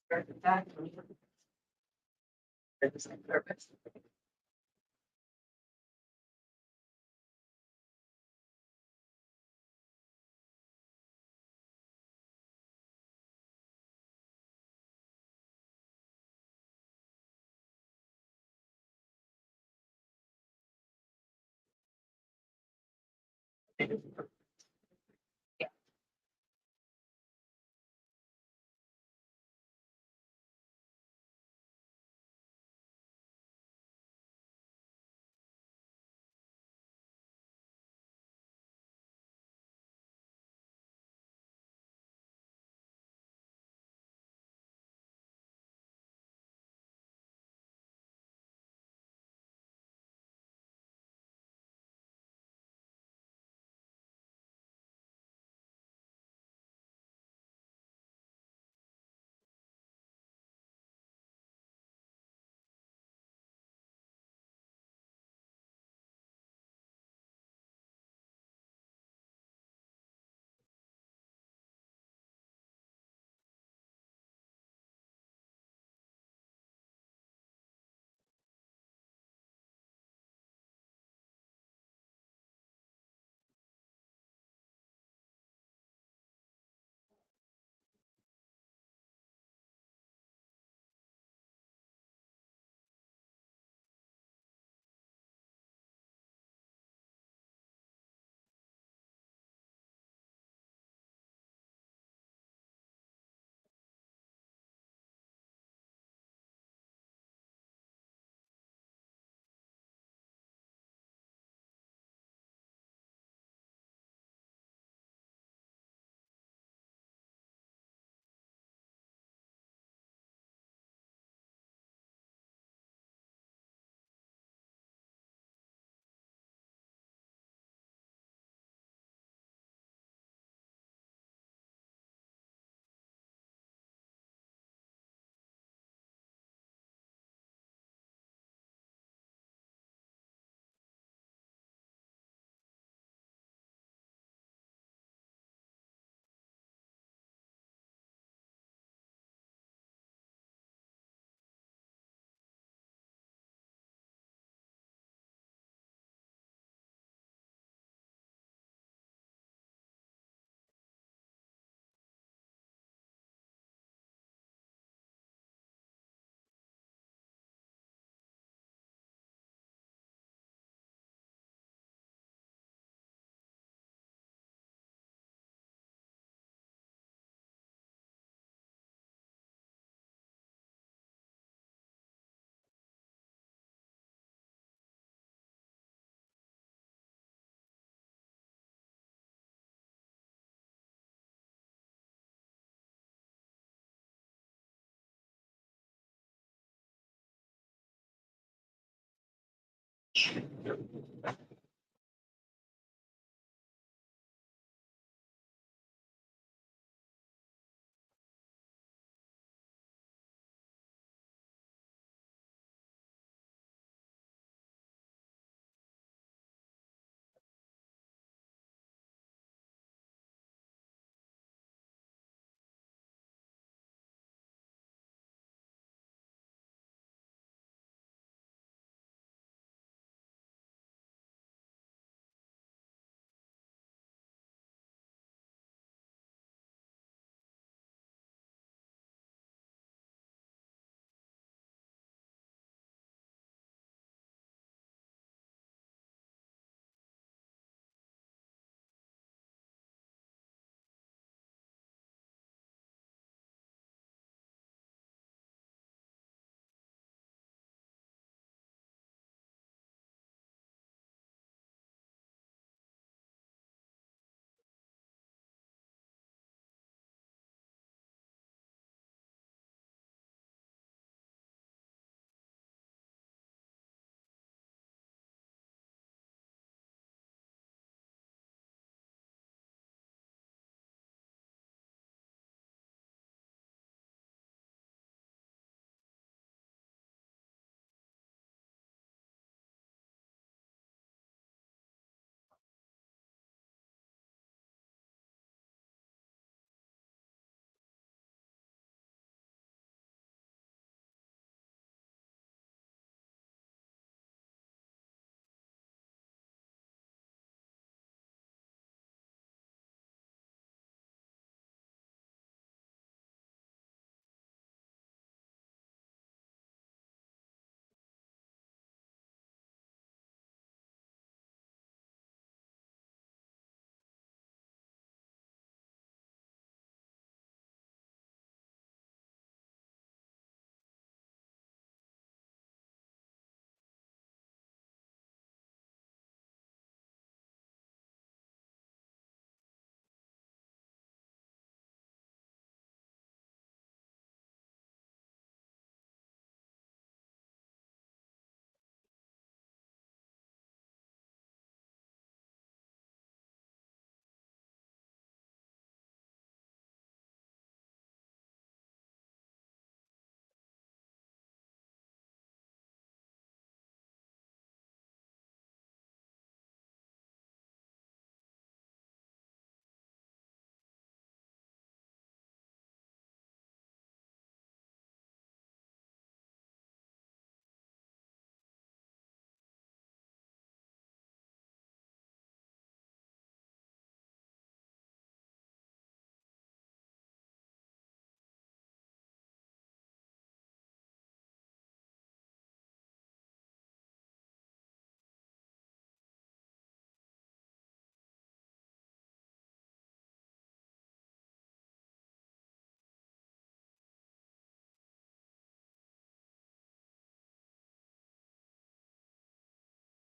Start with that. Purpose.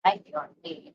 Might be on me.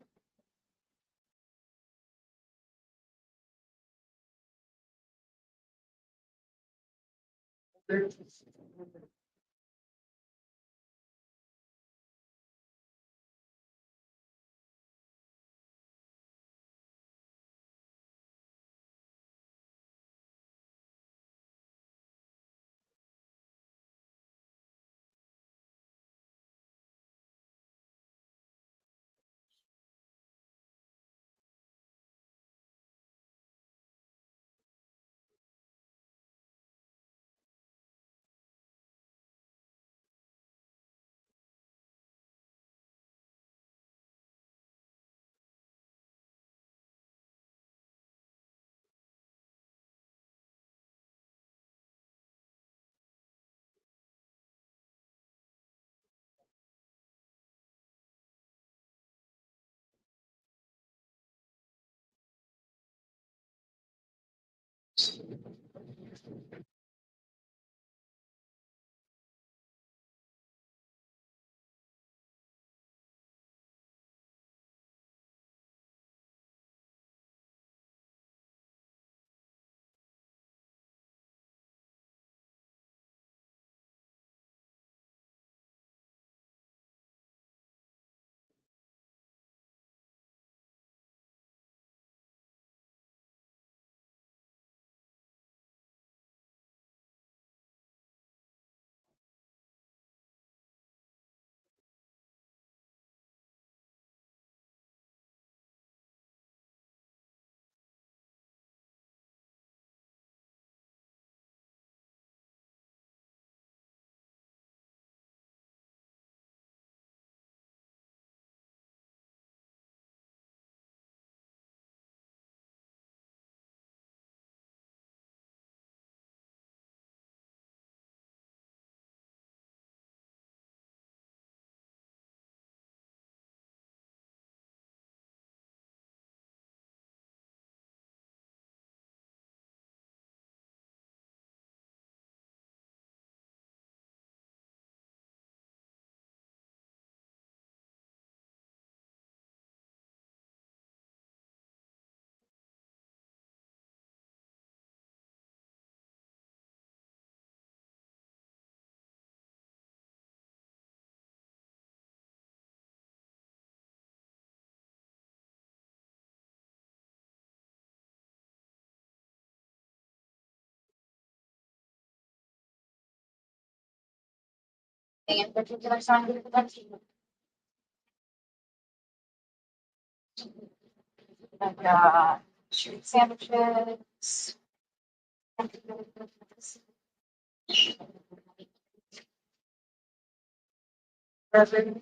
Any particular sign of the like street sandwiches. Burgers.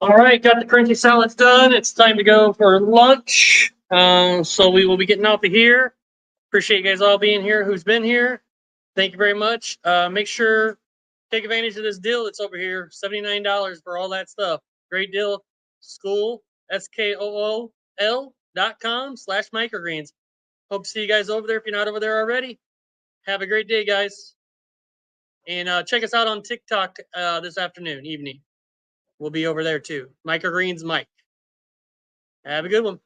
All right, got the crunchy salads done. It's time to go for lunch. So we will be getting off of here. Appreciate you guys all being here. Who's been here? Thank you very much. Make sure take advantage of this deal that's over here. $79 for all that stuff. Great deal. School SKOOL.com/microgreens. Hope to see you guys over there if you're not over there already. Have a great day, guys. And check us out on TikTok this evening. We'll be over there too. Microgreens Mike. Have a good one.